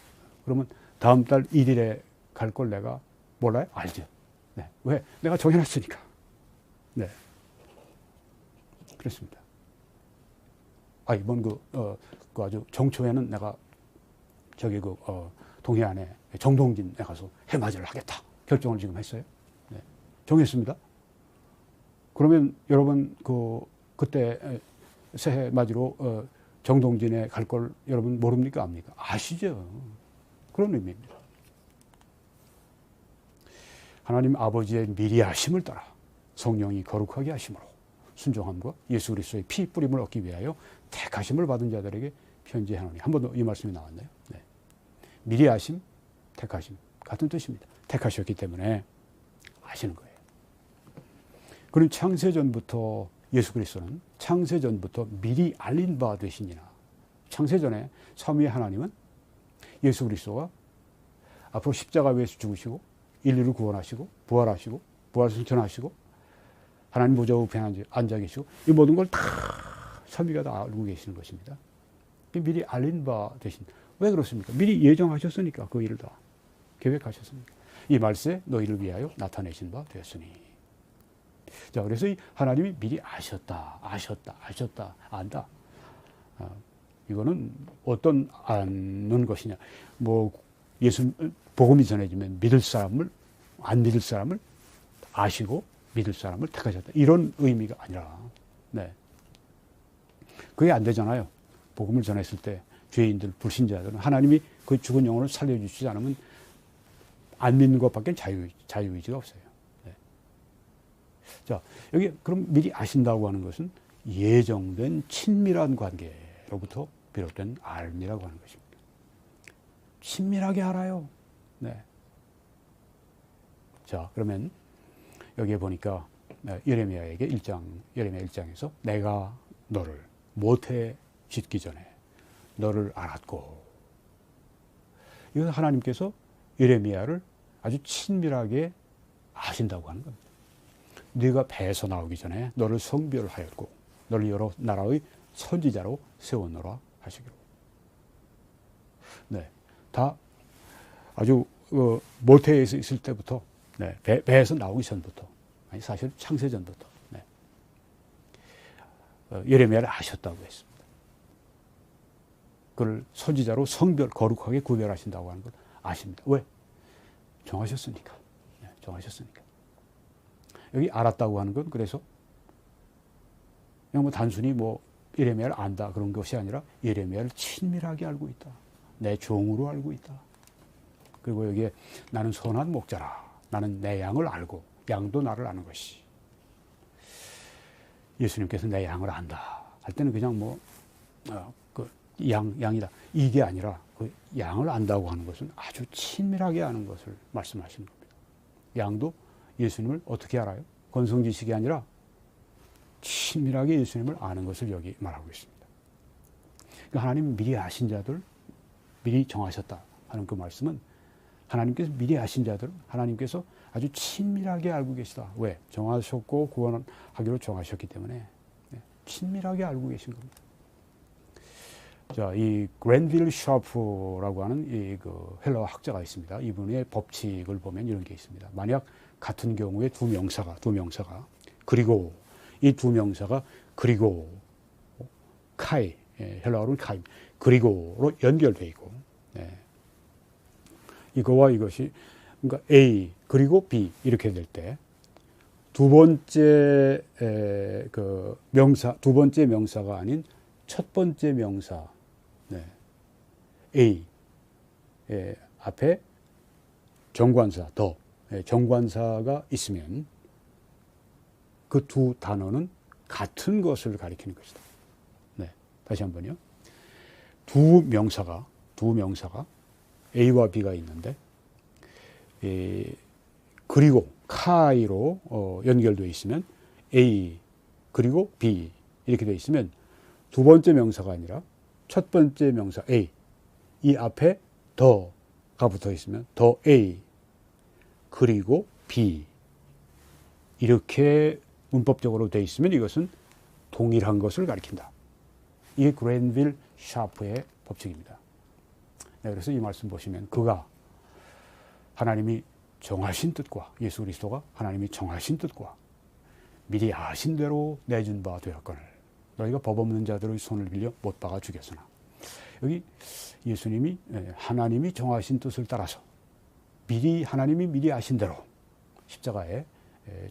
그러면 다음 달 1일에 갈 걸 내가 몰라요? 알죠. 네. 왜? 내가 정해놨으니까. 네. 그렇습니다. 이번 그 아주 정초에는 내가 저기 동해안에 정동진에 가서 해맞이를 하겠다. 결정을 지금 했어요. 네. 정했습니다. 그러면 여러분 그때 새해 맞이로 정동진에 갈 걸 여러분 모릅니까? 압니까? 아시죠? 그런 의미입니다. 하나님 아버지의 미리 하심을 따라 성령이 거룩하게 하심으로 순종함과 예수 그리스도의 피 뿌림을 얻기 위하여 택하심을 받은 자들에게 편지하노니. 한 번 더 이 말씀이 나왔나요? 네. 미리 하심, 택하심 같은 뜻입니다. 택하셨기 때문에 아시는 거예요. 그럼 창세전부터 예수 그리스도는 창세전부터 미리 알린 바 되시니라. 창세전에 삼위의 하나님은 예수 그리스도가 앞으로 십자가에서 죽으시고 인류를 구원하시고 부활하시고 부활승천하시고 하나님 보좌 우편에 앉아 계시고 이 모든 걸 다 삼위가 다 알고 계시는 것입니다. 미리 알린 바 되신. 왜 그렇습니까? 미리 예정하셨으니까. 그 일을 다 계획하셨으니까. 이 말씀에 너희를 위하여 나타내신 바 되었으니. 자, 그래서 이 하나님이 미리 아셨다, 안다. 이거는 어떤 아는 것이냐. 예수 복음이 전해지면 믿을 사람을, 안 믿을 사람을 아시고 믿을 사람을 택하셨다. 이런 의미가 아니라, 네. 그게 안 되잖아요. 복음을 전했을 때 죄인들, 불신자들은 하나님이 그 죽은 영혼을 살려주시지 않으면 안 믿는 것밖에 자유의지가 없어요. 네. 자, 여기 그럼 미리 아신다고 하는 것은 예정된 친밀한 관계로부터 비롯된 알미라고 하는 것입니다. 친밀하게 알아요. 네. 자, 그러면 여기에 보니까 예레미야에게 예레미야 1장에서 내가 너를 모태에 짓기 전에 너를 알았고, 이건 하나님께서 예레미야를 아주 친밀하게 아신다고 하는 겁니다. 네가 배에서 나오기 전에 너를 성별하였고 너를 여러 나라의 선지자로 세웠노라 하시기로. 네, 다 아주 모태에서 있을 때부터, 네, 배에서 나오기 전부터, 아니 사실 창세 전부터, 네, 예레미야를 아셨다고 했습니다. 그를 선지자로 성별 거룩하게 구별하신다고 하는 걸 아십니다. 왜? 정하셨으니까. 네, 정하셨으니까. 여기 알았다고 하는 건 그래서 그냥 단순히 예레미야를 안다 그런 것이 아니라 예레미야를 친밀하게 알고 있다. 내 종으로 알고 있다. 그리고 여기에 나는 선한 목자라. 나는 내 양을 알고 양도 나를 아는 것이. 예수님께서 내 양을 안다 할 때는 그냥 양이다 이게 아니라 그 양을 안다고 하는 것은 아주 친밀하게 아는 것을 말씀하시는 겁니다. 양도 예수님을 어떻게 알아요? 권성지식이 아니라 친밀하게 예수님을 아는 것을 여기 말하고 있습니다. 그러니까 하나님 미리 아신 자들, 미리 정하셨다 하는 그 말씀은 하나님께서 미리 아신 자들, 하나님께서 아주 친밀하게 알고 계시다. 왜? 정하셨고 구원하기로 정하셨기 때문에 친밀하게 알고 계신 겁니다. 자, 이 그랜빌 샤프라고 하는 그 헬라어 학자가 있습니다. 이분의 법칙을 보면 이런 게 있습니다. 만약 같은 경우에 두 명사가 그리고 이 두 명사가 그리고 카이, 헬라어로는 카이, 그리고로 연결되어 있고, 이거와 이것이 그러니까 A 그리고 B 이렇게 될 때 두 번째 그 명사, 두 번째 명사가 아닌 첫 번째 명사 A 앞에 정관사 정관사가 있으면 그 두 단어는 같은 것을 가리키는 것이다. 다시 한번요. 두 명사가 A와 B가 있는데 그리고 카이로 연결되어 있으면 A 그리고 B 이렇게 되어 있으면 두 번째 명사가 아니라 첫 번째 명사 A 이 앞에 더가 붙어 있으면 더 A 그리고 B 이렇게 문법적으로 되어 있으면 이것은 동일한 것을 가리킨다. 이게 그랜빌 샤프의 법칙입니다. 그래서 이 말씀 보시면 그가 하나님이 정하신 뜻과 예수 그리스도가 하나님이 정하신 뜻과 미리 아신 대로 내준 바 되었거늘 너희가 법 없는 자들의 손을 빌려 못 박아 죽였으나 여기 예수님이 하나님이 정하신 뜻을 따라서 하나님이 미리 아신 대로 십자가에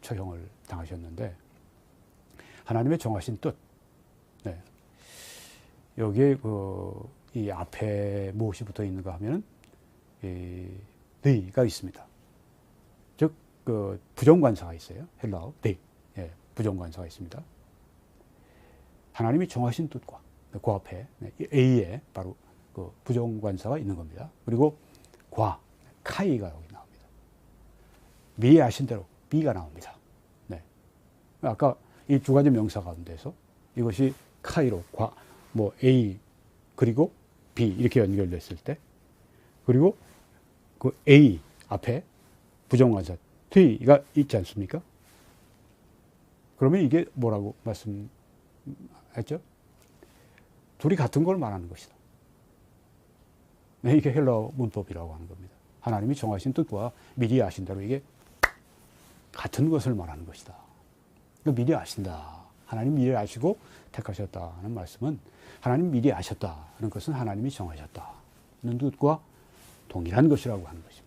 처형을 당하셨는데 하나님의 정하신 뜻 여기에 이 앞에 무엇이 붙어 있는가 하면은 they가 있습니다. 즉 그 부정관사가 있어요. 헬라어 they 부정관사가 있습니다. 하나님이 정하신 뜻과 그 앞에 A에 바로 그 부정관사가 있는 겁니다. 그리고 카이가 여기 나옵니다. 미리 아신 대로 B가 나옵니다. 아까 이 두 가지 명사 가운데서 이것이 카이로 A 그리고 B 이렇게 연결됐을 때 그리고 그 A 앞에 부정관사 T가 있지 않습니까? 그러면 이게 뭐라고 말씀했죠? 둘이 같은 걸 말하는 것이다. 이게 헬라어 문법이라고 하는 겁니다. 하나님이 정하신 뜻과 미리 아신 대로 이게 같은 것을 말하는 것이다. 미리 아신다. 하나님 미리 아시고 택하셨다는 말씀은 하나님 미리 아셨다는 것은 하나님이 정하셨다는 뜻과 동일한 것이라고 하는 것입니다.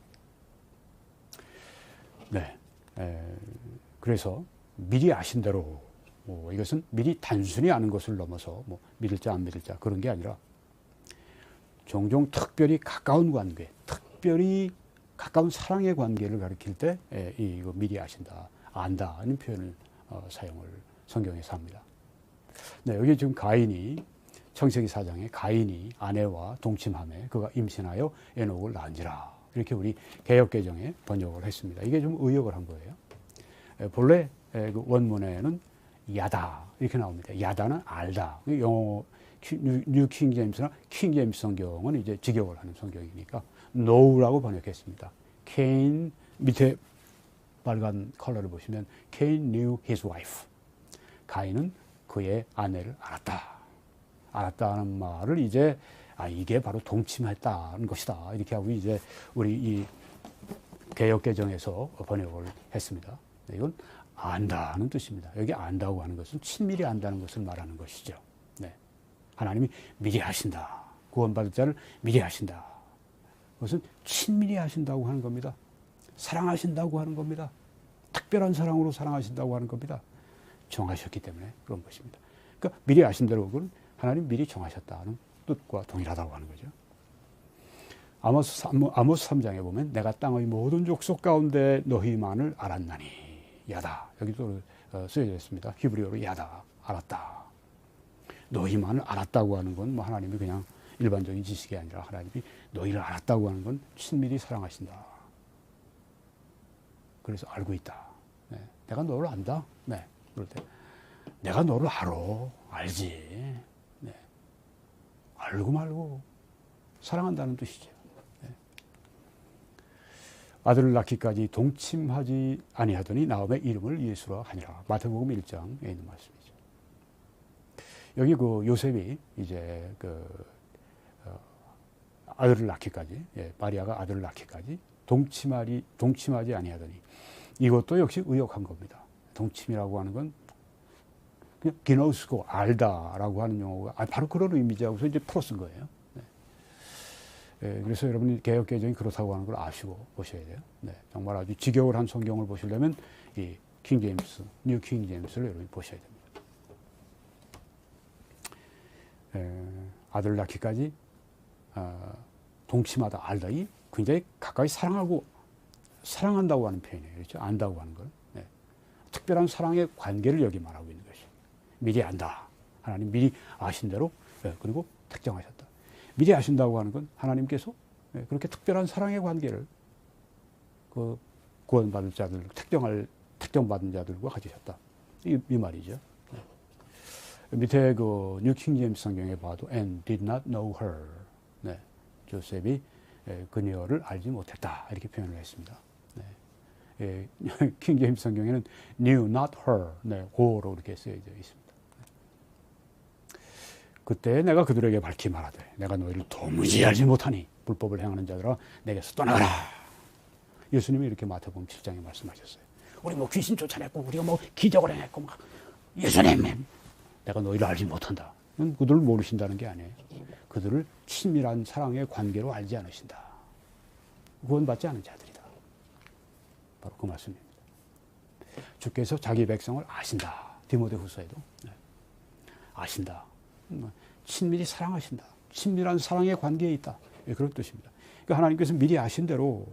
그래서 미리 아신 대로 이것은 미리 단순히 아는 것을 넘어서 믿을 자 안 믿을 자 그런 게 아니라 종종 특별히 가까운 관계, 특별히 가까운 사랑의 관계를 가리킬 때 이거 미리 아신다, 안다는 표현을 사용을 성경에서 합니다. 여기 지금 가인이 창세기 4장에 가인이 아내와 동침함에 그가 임신하여 에녹을 낳은지라 이렇게 우리 개역개정에 번역을 했습니다. 이게 좀 의역을 한 거예요. 본래 그 원문에는 야다 이렇게 나옵니다. 야다는 알다. 영어 뉴 킹 제임스나 킹 제임스 성경은 이제 직역을 하는 성경이니까 know라고 번역했습니다. 케인 밑에 빨간 컬러를 보시면 Cain knew his wife. 가인은 그의 아내를 알았다는 말을 이제 이게 바로 동침했다는 것이다. 이렇게 하고 이제 우리 이 개역개정에서 번역을 했습니다. 이건 안다는 뜻입니다. 여기 안다고 하는 것은 친밀히 안다는 것을 말하는 것이죠. 하나님이 미리 하신다. 구원받을 자를 미리 하신다. 그것은 친밀히 하신다고 하는 겁니다. 사랑하신다고 하는 겁니다. 특별한 사랑으로 사랑하신다고 하는 겁니다. 정하셨기 때문에 그런 것입니다. 그러니까 미리 아신 대로 그건 하나님 미리 정하셨다는 뜻과 동일하다고 하는 거죠. 아모스 3장에 보면 내가 땅의 모든 족속 가운데 너희만을 알았나니 야다. 여기도 쓰여져 있습니다. 히브리어로 야다. 알았다. 너희만을 알았다고 하는 건 뭐 하나님이 그냥 일반적인 지식이 아니라 하나님이 너희를 알았다고 하는 건 친밀히 사랑하신다. 그래서 알고 있다. 네. 내가 너를 안다. 네. 그럴 때 내가 너를 알아. 알지. 네. 알고 말고 사랑한다는 뜻이죠. 네. 아들을 낳기까지 동침하지 아니하더니 나음의 이름을 예수라 하니라. 마태복음 1장에 있는 말씀이죠. 여기 그 요셉이 이제 아들을 낳기까지, 마리아가 아들을 낳기까지 동침하지 아니하더니 이것도 역시 의역한 겁니다. 동침이라고 하는 건 그냥 기노스고 알다라고 하는 용어가 바로 그런 의미자고서 이제 풀어 쓴 거예요. 네. 그래서 여러분이 개역 개정이 그렇다고 하는 걸 아시고 보셔야 돼요. 네. 정말 아주 직역을 한 성경을 보시려면 이 킹 제임스, 뉴 킹 제임스를 여러분이 보셔야 됩니다. 아들을 낳기까지 동침하다 알다 이 굉장히 가까이 사랑한다고 하는 표현이에요. 그렇죠? 안다고 하는 걸. 네. 특별한 사랑의 관계를 여기 말하고 있는 것이에요. 미리 안다. 하나님 미리 아신 대로 그리고 특정하셨다. 미리 아신다고 하는 건 하나님께서 그렇게 특별한 사랑의 관계를 그 구원받을 자들, 특정받은 자들과 가지셨다. 이 말이죠. 밑에 그 뉴 킹 제임스 성경에 봐도 and did not know her. 네. 조셉이 그녀를 알지 못했다. 이렇게 표현을 했습니다. 네. 킹 제임스 성경에는 knew not her. 네. 고로 이렇게 쓰여져 있습니다. 그때 내가 그들에게 밝히 말하되 내가 너희를 도무지 알지 못하니 불법을 행하는 자들아 내게서 떠나가라. 예수님이 이렇게 마태복음 7장에 말씀하셨어요. 우리 뭐 귀신 쫓아냈고 우리가 뭐 기적을 행했고 막 예수님 내가 너희를 알지 못한다. 그들을 모르신다는 게 아니에요. 그들을 친밀한 사랑의 관계로 알지 않으신다. 구원받지 않은 자들이다. 바로 그 말씀입니다. 주께서 자기 백성을 아신다. 디모데후서에도 아신다. 친밀히 사랑하신다. 친밀한 사랑의 관계에 있다. 그런 뜻입니다. 그러니까 하나님께서 미리 아신 대로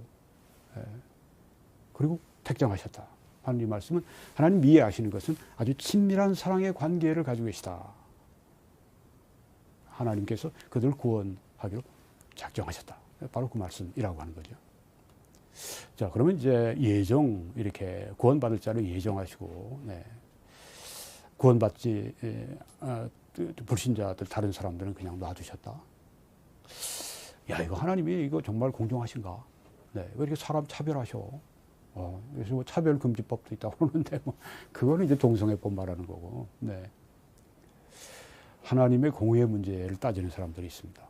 그리고 택정하셨다. 하나님 말씀은 하나님 미리 아시는 것은 아주 친밀한 사랑의 관계를 가지고 계시다. 하나님께서 그들을 구원하기로 작정하셨다. 바로 그 말씀이라고 하는 거죠. 자, 그러면 이제 이렇게 구원받을 자를 예정하시고, 구원받지, 불신자들, 다른 사람들은 그냥 놔두셨다. 야, 이거 하나님이 이거 정말 공정하신가? 왜 이렇게 사람 차별하셔? 그래서 뭐 차별금지법도 있다고 그러는데, 그거는 이제 동성애법 말하는 거고, 하나님의 공의의 문제를 따지는 사람들이 있습니다.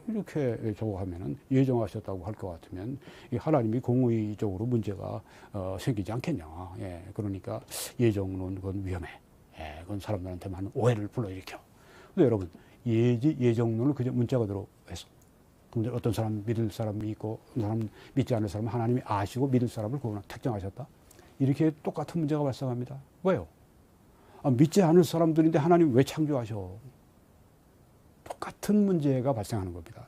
이렇게 저거 하면은 예정하셨다고 할 것 같으면 이 하나님이 공의적으로 문제가 생기지 않겠냐. 그러니까 예정론 그건 위험해. 그건 사람들한테 많은 오해를 불러일으켜. 근데 여러분 예정론을 그저 문자 그대로 해서 근데 어떤 사람 믿을 사람이 있고 어떤 사람 믿지 않을 사람은 하나님이 아시고 믿을 사람을 택정하셨다. 이렇게 똑같은 문제가 발생합니다. 왜요? 믿지 않을 사람들인데 하나님 왜 창조하셔? 똑같은 문제가 발생하는 겁니다.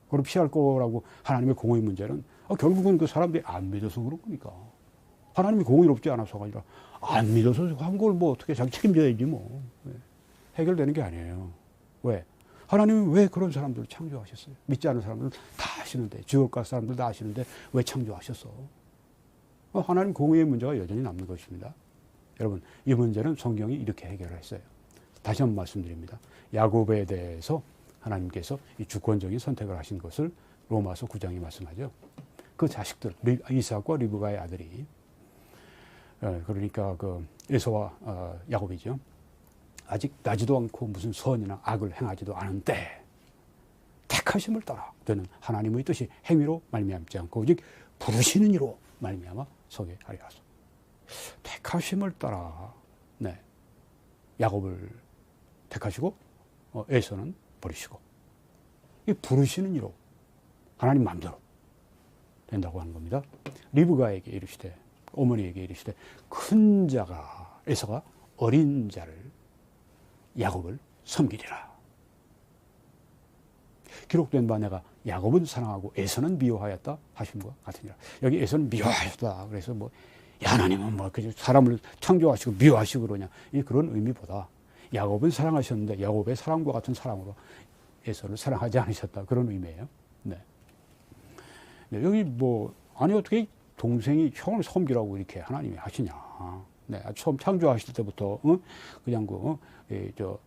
그걸 피할 거라고 하나님의 공의 문제는 결국은 그 사람들이 안 믿어서 그런 거니까. 하나님이 공의롭지 않아서가 아니라 안 믿어서 한 걸 뭐 어떻게 자기 책임져야지 뭐. 해결되는 게 아니에요. 왜? 하나님이 왜 그런 사람들을 창조하셨어요? 믿지 않은 사람들 다 아시는데, 지옥 갈 사람들 다 아시는데 왜 창조하셨어? 하나님 공의의 문제가 여전히 남는 것입니다. 여러분, 이 문제는 성경이 이렇게 해결을 했어요. 다시 한번 말씀드립니다. 야곱에 대해서 하나님께서 이 주권적인 선택을 하신 것을 로마서 9장이 말씀하죠. 그 자식들, 이삭과 리브가의 아들이, 그러니까 그 에서와 야곱이죠. 아직 나지도 않고 무슨 선이나 악을 행하지도 않은데 택하심을 따라 되는 하나님의 뜻이 행위로 말미암지 않고 오직 부르시는 이로 말미암아 서게 하리 하소. 택하심을 따라 야곱을 택하시고 에서는 버리시고 이 부르시는 이로 하나님 마음대로 된다고 하는 겁니다. 리브가에게 이르시되 어머니에게 이르시되 큰 자가 에서가 어린 자를 야곱을 섬기리라. 기록된 바 내가 야곱은 사랑하고 에서는 미워하였다 하심과 같으니라. 여기 에서는 미워하였다. 그래서 뭐 하나님은 뭐 사람을 창조하시고 미워하시고 그러냐, 그런 의미보다 야곱은 사랑하셨는데 야곱의 사랑과 같은 사랑으로 에서를 사랑하지 않으셨다, 그런 의미예요. 네. 네, 여기 뭐 아니 어떻게 동생이 형을 섬기라고 이렇게 하나님이 하시냐. 네, 처음 창조하실 때부터 그냥 저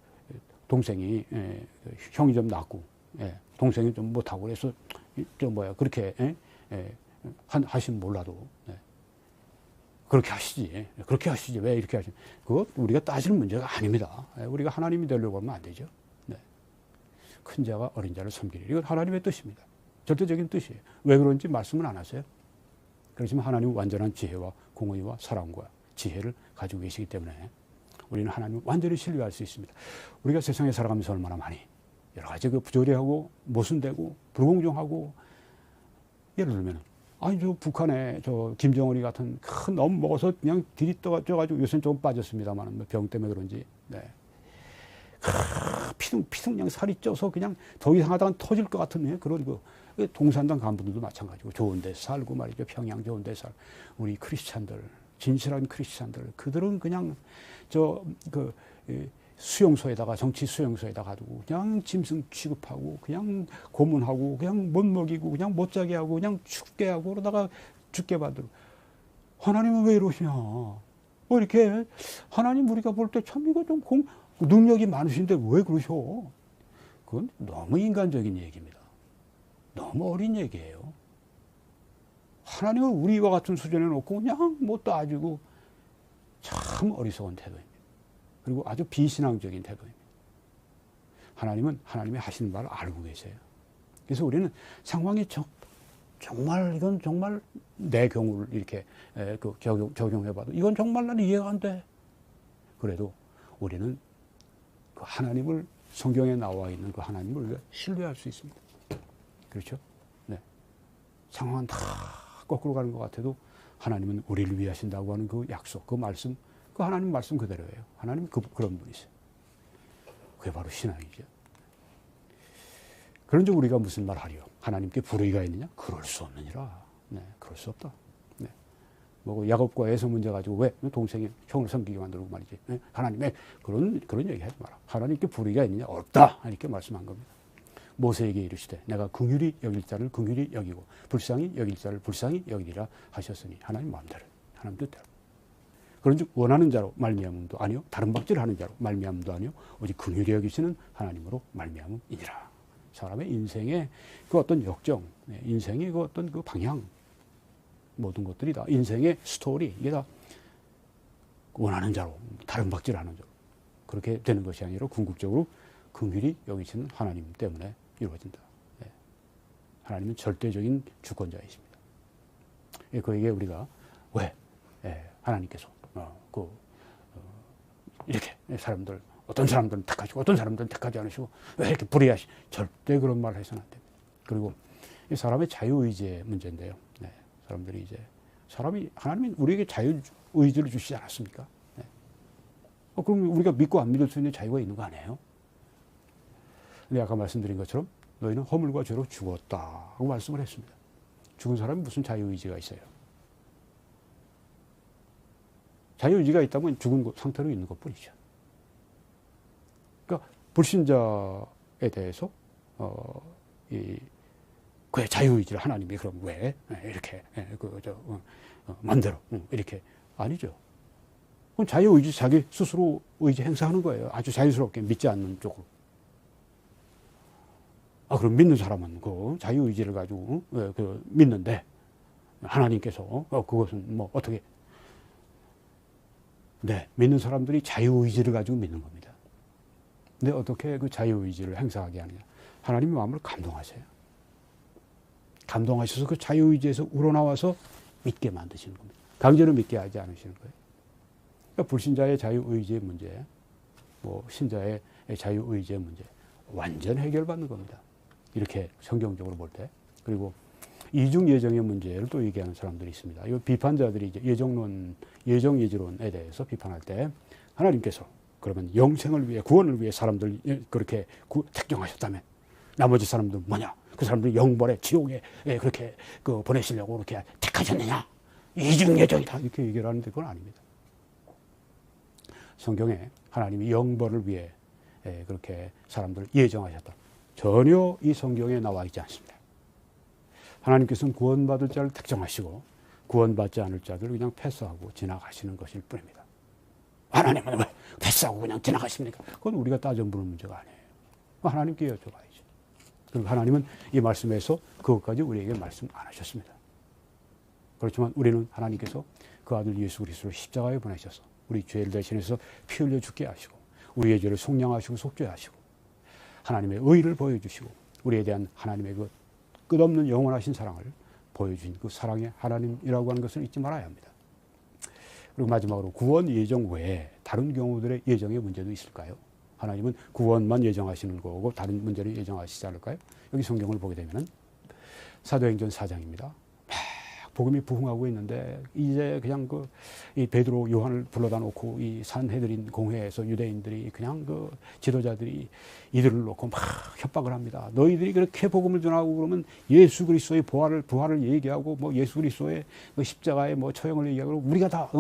동생이 형이 좀 낫고 동생이 좀 못하고 그래서 그렇게 하시면 몰라도 그렇게 하시지. 그렇게 하시지. 왜 이렇게 하시지? 그거 우리가 따질 문제가 아닙니다. 우리가 하나님이 되려고 하면 안 되죠. 네. 큰 자가 어린 자를 섬기리. 이건 하나님의 뜻입니다. 절대적인 뜻이에요. 왜 그런지 말씀은 안 하세요. 그렇지만 하나님은 완전한 지혜와 공의와 사랑과 지혜를 가지고 계시기 때문에 우리는 하나님을 완전히 신뢰할 수 있습니다. 우리가 세상에 살아가면서 얼마나 많이 여러 가지 부조리하고 모순되고 불공정하고, 예를 들면 저 북한에 저 김정은이 같은 큰 놈 먹어서 그냥 들이떠가지고 요새는 조금 빠졌습니다만 병 때문에 그런지 피둥피둥 그냥 살이 쪄서 그냥 더 이상 하다가 터질 것 같은 그런 동산당 간부들도 마찬가지고 좋은 데 살고 말이죠. 평양 좋은 데 살고. 우리 크리스찬들, 진실한 크리스찬들, 그들은 그냥 수용소에다가, 정치 수용소에다가 두고 그냥 짐승 취급하고 그냥 고문하고 그냥 못 먹이고 그냥 못 자게 하고 그냥 죽게 하고 그러다가 죽게 만들고. 하나님은 왜 이러시냐. 이렇게 하나님 우리가 볼 때 참 이거 좀 능력이 많으신데 왜 그러셔. 그건 너무 인간적인 얘기입니다. 너무 어린 얘기예요. 하나님을 우리와 같은 수준에 놓고 그냥 못 따지고 참 어리석은 태도입니다. 그리고 아주 비신앙적인 태도입니다. 하나님은 하나님이 하시는 바를 알고 계세요. 그래서 우리는 상황이 정말 이건 정말 내 경우를 이렇게 적용해봐도 이건 정말 나는 이해가 안 돼. 그래도 우리는 그 하나님을, 성경에 나와 있는 그 하나님을 우리가 신뢰할 수 있습니다. 그렇죠? 네. 상황은 다 거꾸로 가는 것 같아도 하나님은 우리를 위하신다고 하는 그 약속, 그 말씀, 그 하나님 말씀 그대로예요. 하나님은 그런 분이세요. 그게 바로 신앙이죠. 그런즉 우리가 무슨 말 하리요? 하나님께 불의가 있느냐? 그럴 수 없느니라. 네, 그럴 수 없다. 네. 야곱과 에서 문제 가지고 왜 동생이 형을 섬기게 만들고 말이지. 네? 하나님의 그런 얘기 하지 마라. 하나님께 불의가 있느냐? 없다. 이렇게 말씀한 겁니다. 모세에게 이르시되 내가 긍휼히 여길 자를 긍휼히 여기고 불쌍히 여길 자를 불쌍히 여기리라 하셨으니, 하나님 마음대로, 하나님 뜻대로. 그런즉 원하는 자로 말미암음도 아니요 다른 박질하는 자로 말미암음도 아니요 오직 긍휼히 여기시는 하나님으로 말미암음이니라. 사람의 인생의 그 어떤 역정, 인생의 그 어떤 그 방향, 모든 것들이 다 인생의 스토리, 이게 다 원하는 자로, 다른 박질하는 자로 그렇게 되는 것이 아니라 궁극적으로 긍휼히 여기시는 하나님 때문에 이루어진다. 하나님은 절대적인 주권자이십니다. 그에게 우리가 왜 하나님께서 이렇게 사람들, 어떤 사람들은 택하시고 어떤 사람들은 택하지 않으시고 왜 이렇게 불의하시, 절대 그런 말 해서는 안 됩니다. 그리고 이 사람의 자유의지의 문제인데요. 사람들이 하나님이 우리에게 자유의지를 주시지 않았습니까? 그럼 우리가 믿고 안 믿을 수 있는 자유가 있는 거 아니에요? 근데 아까 말씀드린 것처럼 너희는 허물과 죄로 죽었다고 말씀을 했습니다. 죽은 사람이 무슨 자유의지가 있어요? 자유의지가 있다면 죽은 상태로 있는 것뿐이죠. 그러니까 불신자에 대해서 그의 자유의지를 하나님이 그럼 왜 이렇게 마음대로 이렇게 아니죠. 그럼 자유의지, 자기 스스로 의지 행사하는 거예요. 아주 자유스럽게 믿지 않는 쪽으로. 그럼 믿는 사람은 그 자유의지를 가지고 믿는데 하나님께서 그것은 뭐 어떻게? 네, 믿는 사람들이 자유의지를 가지고 믿는 겁니다. 근데 어떻게 그 자유의지를 행사하게 하느냐? 하나님의 마음을 감동하세요. 감동하셔서 그 자유의지에서 우러나와서 믿게 만드시는 겁니다. 강제로 믿게 하지 않으시는 거예요. 그러니까 불신자의 자유의지의 문제, 신자의 자유의지의 문제, 완전 해결받는 겁니다. 이렇게 성경적으로 볼 때. 그리고 이중 예정의 문제를 또 얘기하는 사람들이 있습니다. 이 비판자들이 이제 예정론에 대해서 비판할 때 하나님께서 그러면 영생을 위해, 구원을 위해 사람들 그렇게 택정하셨다면 나머지 사람들은 뭐냐? 그 사람들 영벌에, 지옥에 그렇게 보내시려고 그렇게 택하셨느냐? 이중예정이다. 이렇게 얘기를 하는데 그건 아닙니다. 성경에 하나님이 영벌을 위해 그렇게 사람들을 예정하셨다. 전혀 이 성경에 나와 있지 않습니다. 하나님께서는 구원받을 자를 택정하시고 구원받지 않을 자들을 그냥 패스하고 지나가시는 것일 뿐입니다. 하나님은 왜 패스하고 그냥 지나가십니까? 그건 우리가 따져보는 문제가 아니에요. 하나님께 여쭤봐야죠. 그리고 하나님은 이 말씀에서 그것까지 우리에게 말씀 안 하셨습니다. 그렇지만 우리는 하나님께서 그 아들 예수 그리스도를 십자가에 보내셔서 우리 죄를 대신해서 피 흘려 죽게 하시고 우리의 죄를 속량하시고 속죄하시고 하나님의 의를 보여주시고 우리에 대한 하나님의 그 끝없는 영원하신 사랑을 보여준 그 사랑의 하나님이라고 하는 것을 잊지 말아야 합니다. 그리고 마지막으로 구원 예정 외에 다른 경우들의 예정의 문제도 있을까요? 하나님은 구원만 예정하시는 거고 다른 문제를 예정하시지 않을까요? 여기 성경을 보게 되면 사도행전 4장입니다. 복음이 부흥하고 있는데 이제 그냥 이 베드로 요한을 불러다 놓고 이 산헤드린 공회에서 유대인들이 그냥 그 지도자들이 이들을 놓고 막 협박을 합니다. 너희들이 그렇게 복음을 전하고 그러면 예수 그리스도의 부활을 얘기하고 뭐 예수 그리스도의 그 십자가의 뭐 처형을 얘기하고 우리가 다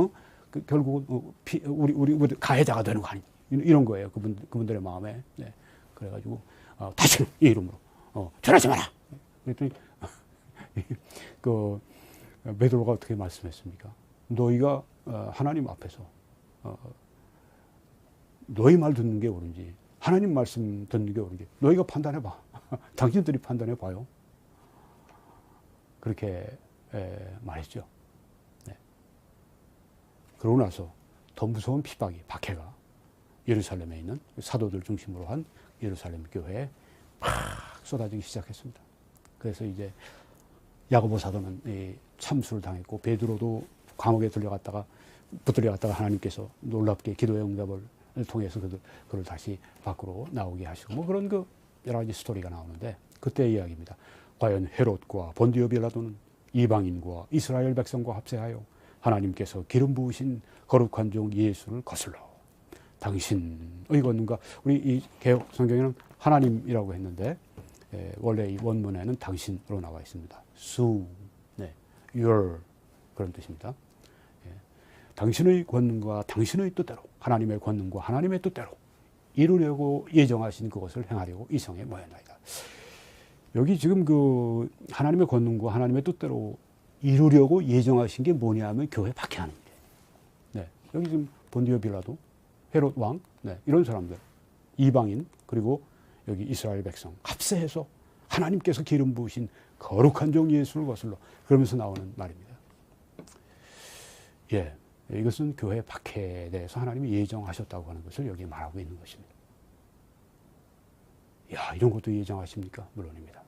결국은 우리 가해자가 되는 거 아니냐 이런 거예요. 그분들의 마음에. 네. 그래가지고 다시는 이 이름으로 전하지 마라. 그랬더니 베드로가 어떻게 말씀했습니까? 너희가 하나님 앞에서 너희 말 듣는 게 옳은지 하나님 말씀 듣는 게 옳은지 너희가 판단해봐. 당신들이 판단해봐요. 그렇게 말했죠. 네. 그러고 나서 더 무서운 핍박이 박해가 예루살렘에 있는 사도들 중심으로 한 예루살렘 교회에 막 쏟아지기 시작했습니다. 그래서 이제 야고보 사도는 참수를 당했고 베드로도 감옥에 붙들려갔다가 하나님께서 놀랍게 기도의 응답을 통해서 그를 다시 밖으로 나오게 하시고 뭐 그런 여러 가지 스토리가 나오는데 그때의 이야기입니다. 과연 헤롯과 본디오 빌라도는 이방인과 이스라엘 백성과 합세하여 하나님께서 기름 부으신 거룩한 종 예수를 거슬러 당신의 권능과 우리 이 개역 성경에는 하나님이라고 했는데 원래 이 원문에는 당신으로 나와 있습니다. 수, 네, your 그런 뜻입니다. 당신의 권능과 당신의 뜻대로 하나님의 권능과 하나님의 뜻대로 이루려고 예정하신 그것을 행하려고 이 성에 모였나이다. 여기 지금 하나님의 권능과 하나님의 뜻대로 이루려고 예정하신 게 뭐냐면 교회 박해하는 게. 네, 여기 지금 본디오 빌라도, 헤롯 왕, 네, 이런 사람들, 이방인 그리고 여기 이스라엘 백성 합세해서 하나님께서 기름 부으신 거룩한 종 예수를 거슬러 그러면서 나오는 말입니다. 예, 이것은 교회 박해에 대해서 하나님이 예정하셨다고 하는 것을 여기 말하고 있는 것입니다. 야, 이런 것도 예정하십니까? 물론입니다.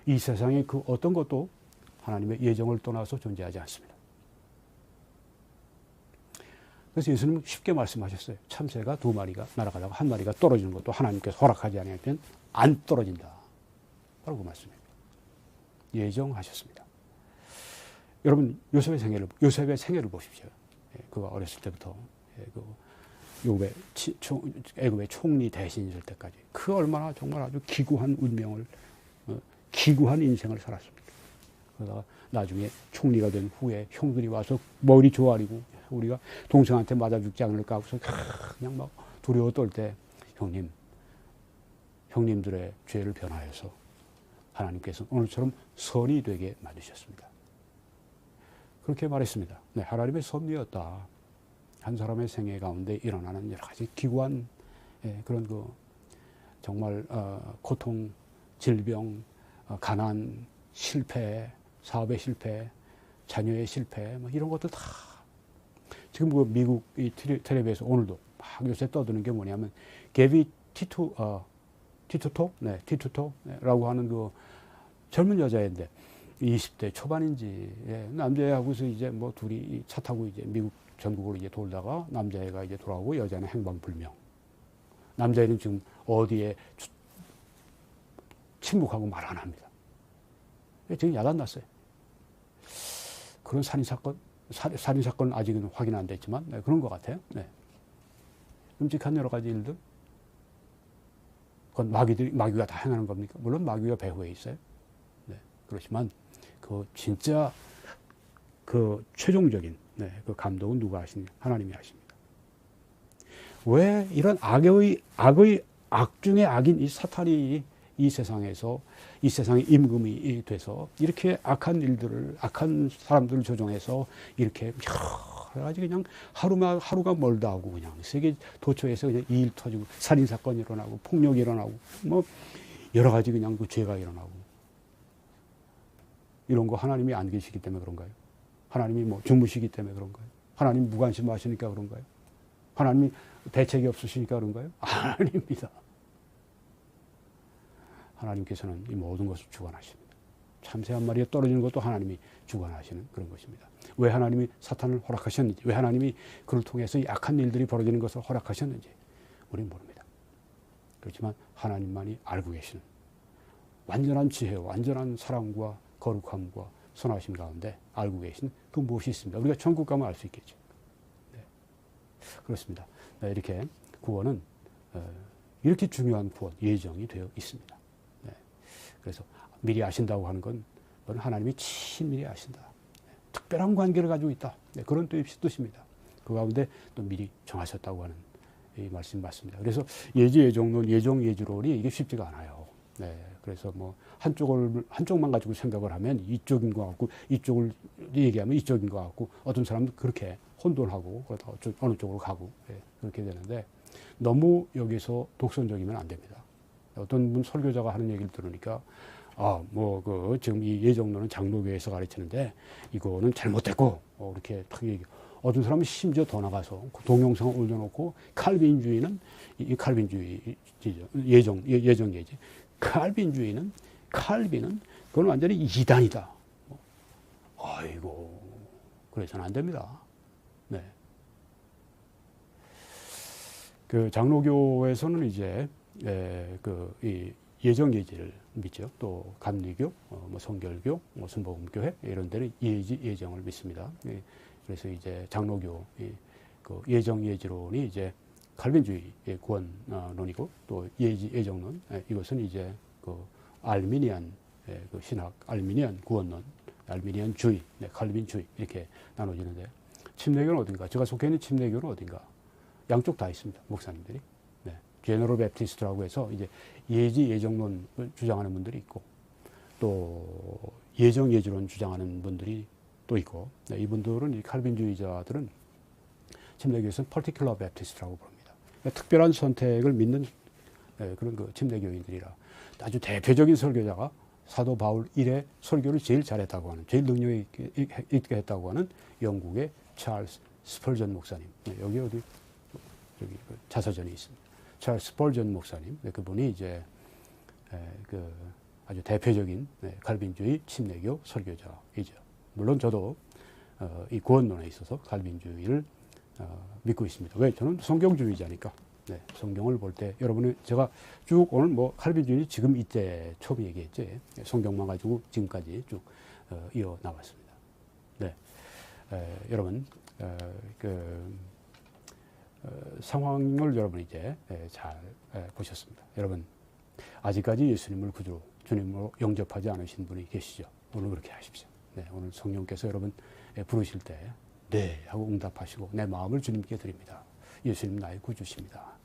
이 세상에 그 어떤 것도 하나님의 예정을 떠나서 존재하지 않습니다. 그래서 예수님은 쉽게 말씀하셨어요. 참새가 2마리가 날아가다가 1마리가 떨어지는 것도 하나님께서 허락하지 않으면 안 떨어진다. 라고 말씀합니다. 예정하셨습니다. 여러분 요셉의 생애를 보십시오. 그가 어렸을 때부터 애굽의 총리 대신일 때까지 그 얼마나 정말 아주 기구한 운명을 기구한 인생을 살았습니다. 그러다가 나중에 총리가 된 후에 형들이 와서 머리 조아리고 우리가 동생한테 맞아 죽지 않을까 하고서 그냥 막 두려워 떨 때 형님들의 죄를 변하여서 하나님께서 오늘처럼 선이 되게 만드셨습니다. 그렇게 말했습니다. 네, 하나님의 섭리였다. 한 사람의 생애 가운데 일어나는 여러 가지 기구한 그런 정말 고통, 질병, 가난, 실패, 사업의 실패, 자녀의 실패, 뭐 이런 것들 다 지금 미국 이 텔레비에서 오늘도 막 요새 떠드는 게 뭐냐면 게비 티투토라고 하는 젊은 여자인데 20대 초반인지 남자애하고서 이제 뭐 둘이 차 타고 이제 미국 전국으로 이제 돌다가 남자애가 이제 돌아오고 여자는 행방불명. 남자애는 지금 어디에 침묵하고 말 안 합니다. 지금 야단 났어요. 그런 살인 사건 살인 사건은 아직은 확인 안 됐지만 네, 그런 것 같아요. 네. 끔찍한 여러 가지 일들. 그건 마귀가 다 행하는 겁니까? 물론 마귀가 배후에 있어요. 네. 그렇지만 그 진짜 그 최종적인 네, 그 감독은 누가 하십니까? 하나님이 하십니다. 왜 이런 악의 악 중의 악인 이 사탄이 이 세상에서 이 세상의 임금이 돼서 이렇게 악한 일들을 악한 사람들을 조종해서 이렇게 여러 가지 그냥 하루가 멀다 하고 그냥 세계 도처에서 그냥 일 터지고 살인 사건이 일어나고 폭력이 일어나고 뭐 여러 가지 그냥 그 죄가 일어나고 이런 거 하나님이 안 계시기 때문에 그런가요? 하나님이 뭐 주무시기 때문에 그런가요? 하나님 무관심하시니까 그런가요? 하나님이 대책이 없으시니까 그런가요? 아닙니다. 하나님께서는 이 모든 것을 주관하십니다. 참새 한 마리에 떨어지는 것도 하나님이 주관하시는 그런 것입니다. 왜 하나님이 사탄을 허락하셨는지, 왜 하나님이 그를 통해서 이 악한 일들이 벌어지는 것을 허락하셨는지 우리는 모릅니다. 그렇지만 하나님만이 알고 계시는 완전한 지혜와 완전한 사랑과 거룩함과 선하심 가운데 알고 계신 그 무엇이 있습니다. 우리가 천국 가면 알 수 있겠죠. 네. 그렇습니다. 네, 이렇게 구원은 이렇게 중요한 구원, 예정이 되어 있습니다. 네. 그래서 미리 아신다고 하는 건 하나님이 친밀히 아신다. 네. 특별한 관계를 가지고 있다. 네. 그런 뜻입니다. 그 가운데 또 미리 정하셨다고 하는 이 말씀이 맞습니다. 그래서 예지, 예정론, 예정, 예지론이 이게 쉽지가 않아요. 네. 그래서 뭐 한쪽만 가지고 생각을 하면 이쪽인 것 같고 이쪽을 얘기하면 이쪽인 것 같고 어떤 사람은 그렇게 혼돈하고 그러다 어느 쪽으로 가고 네. 그렇게 되는데 너무 여기서 독선적이면 안 됩니다. 어떤 분 설교자가 하는 얘기를 들으니까 지금 이 예정론은 장로교에서 가르치는데 이거는 잘못됐고 이렇게 탁 얘기. 어떤 사람은 심지어 더 나가서 동영상을 올려놓고 칼빈주의는 이 칼빈주의죠. 예정예지. 칼빈주의는 칼빈은 그건 완전히 이단이다. 아이고 그래서는 안 됩니다. 네. 그 장로교에서는 이제 이 예정예지를 믿죠. 또 감리교, 뭐 성결교, 뭐 순복음교회 이런 데는 예정을 믿습니다. 예. 그래서 이제 장로교 그 예정예지론이 이제 칼빈주의의 구원론이고 또 예정론 이것은 이제 그 알미니안 그 신학 알미니안 구원론, 알미니안주의, 칼빈주의 이렇게 나눠지는데 침례교는 어딘가? 제가 속해 있는 침례교는 어딘가? 양쪽 다 있습니다. 목사님들이. 네. 제너럴 베프티스트라고 해서 이제 예정론을 주장하는 분들이 있고 또 예정론 주장하는 분들이 또 있고 네. 이분들은 이 칼빈주의자들은 침례교에서는 particular Baptist라고 부릅니다. 그러니까 특별한 선택을 믿는 그런 그 침례교인들이라 아주 대표적인 설교자가 사도 바울 1의 설교를 제일 잘했다고 하는, 제일 능력 있게 했다고 하는 영국의 찰스 스펄전 목사님. 여기 어디 여기 그 자서전이 있습니다. 찰스 스펄전 목사님. 그분이 이제 그 아주 대표적인 칼빈주의 침례교 설교자이죠. 물론 저도 이 구원론에 있어서 칼빈주의를 믿고 있습니다. 왜? 저는 성경주의자니까. 네, 성경을 볼 때 여러분은 제가 쭉 오늘 뭐 칼빈주의 지금 이때 처음 얘기했지. 성경만 가지고 지금까지 쭉 이어 나왔습니다. 네, 여러분 상황을 여러분 이제 잘 보셨습니다. 여러분 아직까지 예수님을 구주로 주님으로 영접하지 않으신 분이 계시죠. 오늘 그렇게 하십시오. 네, 오늘 성령께서 여러분 부르실 때 네 하고 응답하시고 내 마음을 주님께 드립니다. 예수님 나의 구주십니다.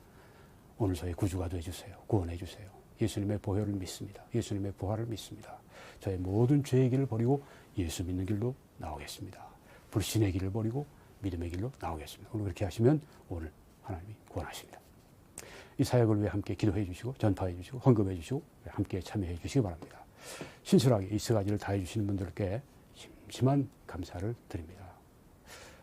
오늘 저의 구주가 되어주세요. 구원해 주세요. 예수님의 보혈을 믿습니다. 예수님의 부활을 믿습니다. 저의 모든 죄의 길을 버리고 예수 믿는 길로 나오겠습니다. 불신의 길을 버리고 믿음의 길로 나오겠습니다. 오늘 그렇게 하시면 오늘 하나님이 구원하십니다. 이 사역을 위해 함께 기도해 주시고 전파해 주시고 헌금해 주시고 함께 참여해 주시기 바랍니다. 신실하게 이 세 가지를 다해 주시는 분들께 심심한 감사를 드립니다.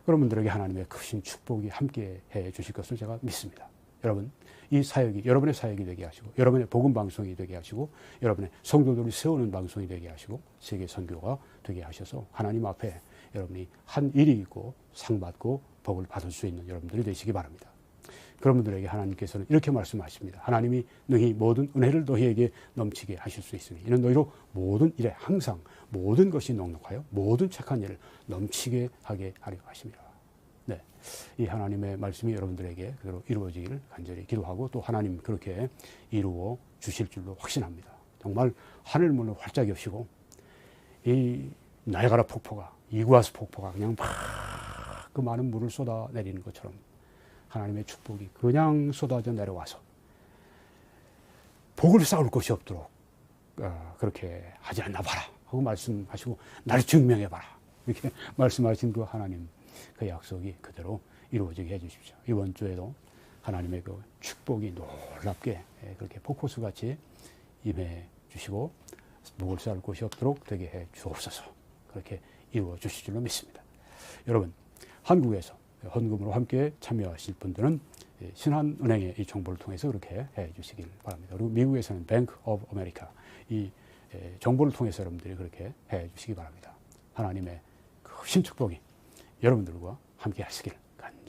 그런 분들에게 하나님의 크신 축복이 함께 해 주실 것을 제가 믿습니다. 여러분, 이 사역이 여러분의 사역이 되게 하시고 여러분의 복음 방송이 되게 하시고 여러분의 성도들을 세우는 방송이 되게 하시고 세계 선교가 되게 하셔서 하나님 앞에 여러분이 한 일이 있고 상 받고 복을 받을 수 있는 여러분들이 되시기 바랍니다. 그런 분들에게 하나님께서는 이렇게 말씀하십니다. 하나님이 능히 모든 은혜를 너희에게 넘치게 하실 수 있으니 이는 너희로 모든 일에 항상 모든 것이 넉넉하여 모든 착한 일을 넘치게 하게 하려 하십니다. 네, 이 하나님의 말씀이 여러분들에게 그대로 이루어지기를 간절히 기도하고 또 하나님 그렇게 이루어 주실 줄로 확신합니다. 정말 하늘문을 활짝 여시고 이 나이아가라 폭포가 이구아수 폭포가 그냥 막 그 많은 물을 쏟아내리는 것처럼 하나님의 축복이 그냥 쏟아져 내려와서 복을 쌓을 것이 없도록 그렇게 하지 않나 봐라 하고 말씀하시고 나를 증명해 봐라 이렇게 말씀하신 그 하나님 그 약속이 그대로 이루어지게 해주십시오. 이번 주에도 하나님의 그 축복이 놀랍게 그렇게 폭포수같이 임해 주시고 복을 쌓을 것이 없도록 되게 해 주옵소서. 그렇게 이루어 주실 줄로 믿습니다. 여러분 한국에서 헌금으로 함께 참여하실 분들은 신한은행의 이 정보를 통해서 그렇게 해 주시길 바랍니다. 그리고 미국에서는 Bank of America 이 정보를 통해서 여러분들이 그렇게 해 주시기 바랍니다. 하나님의 그 신축복이 여러분들과 함께 하시길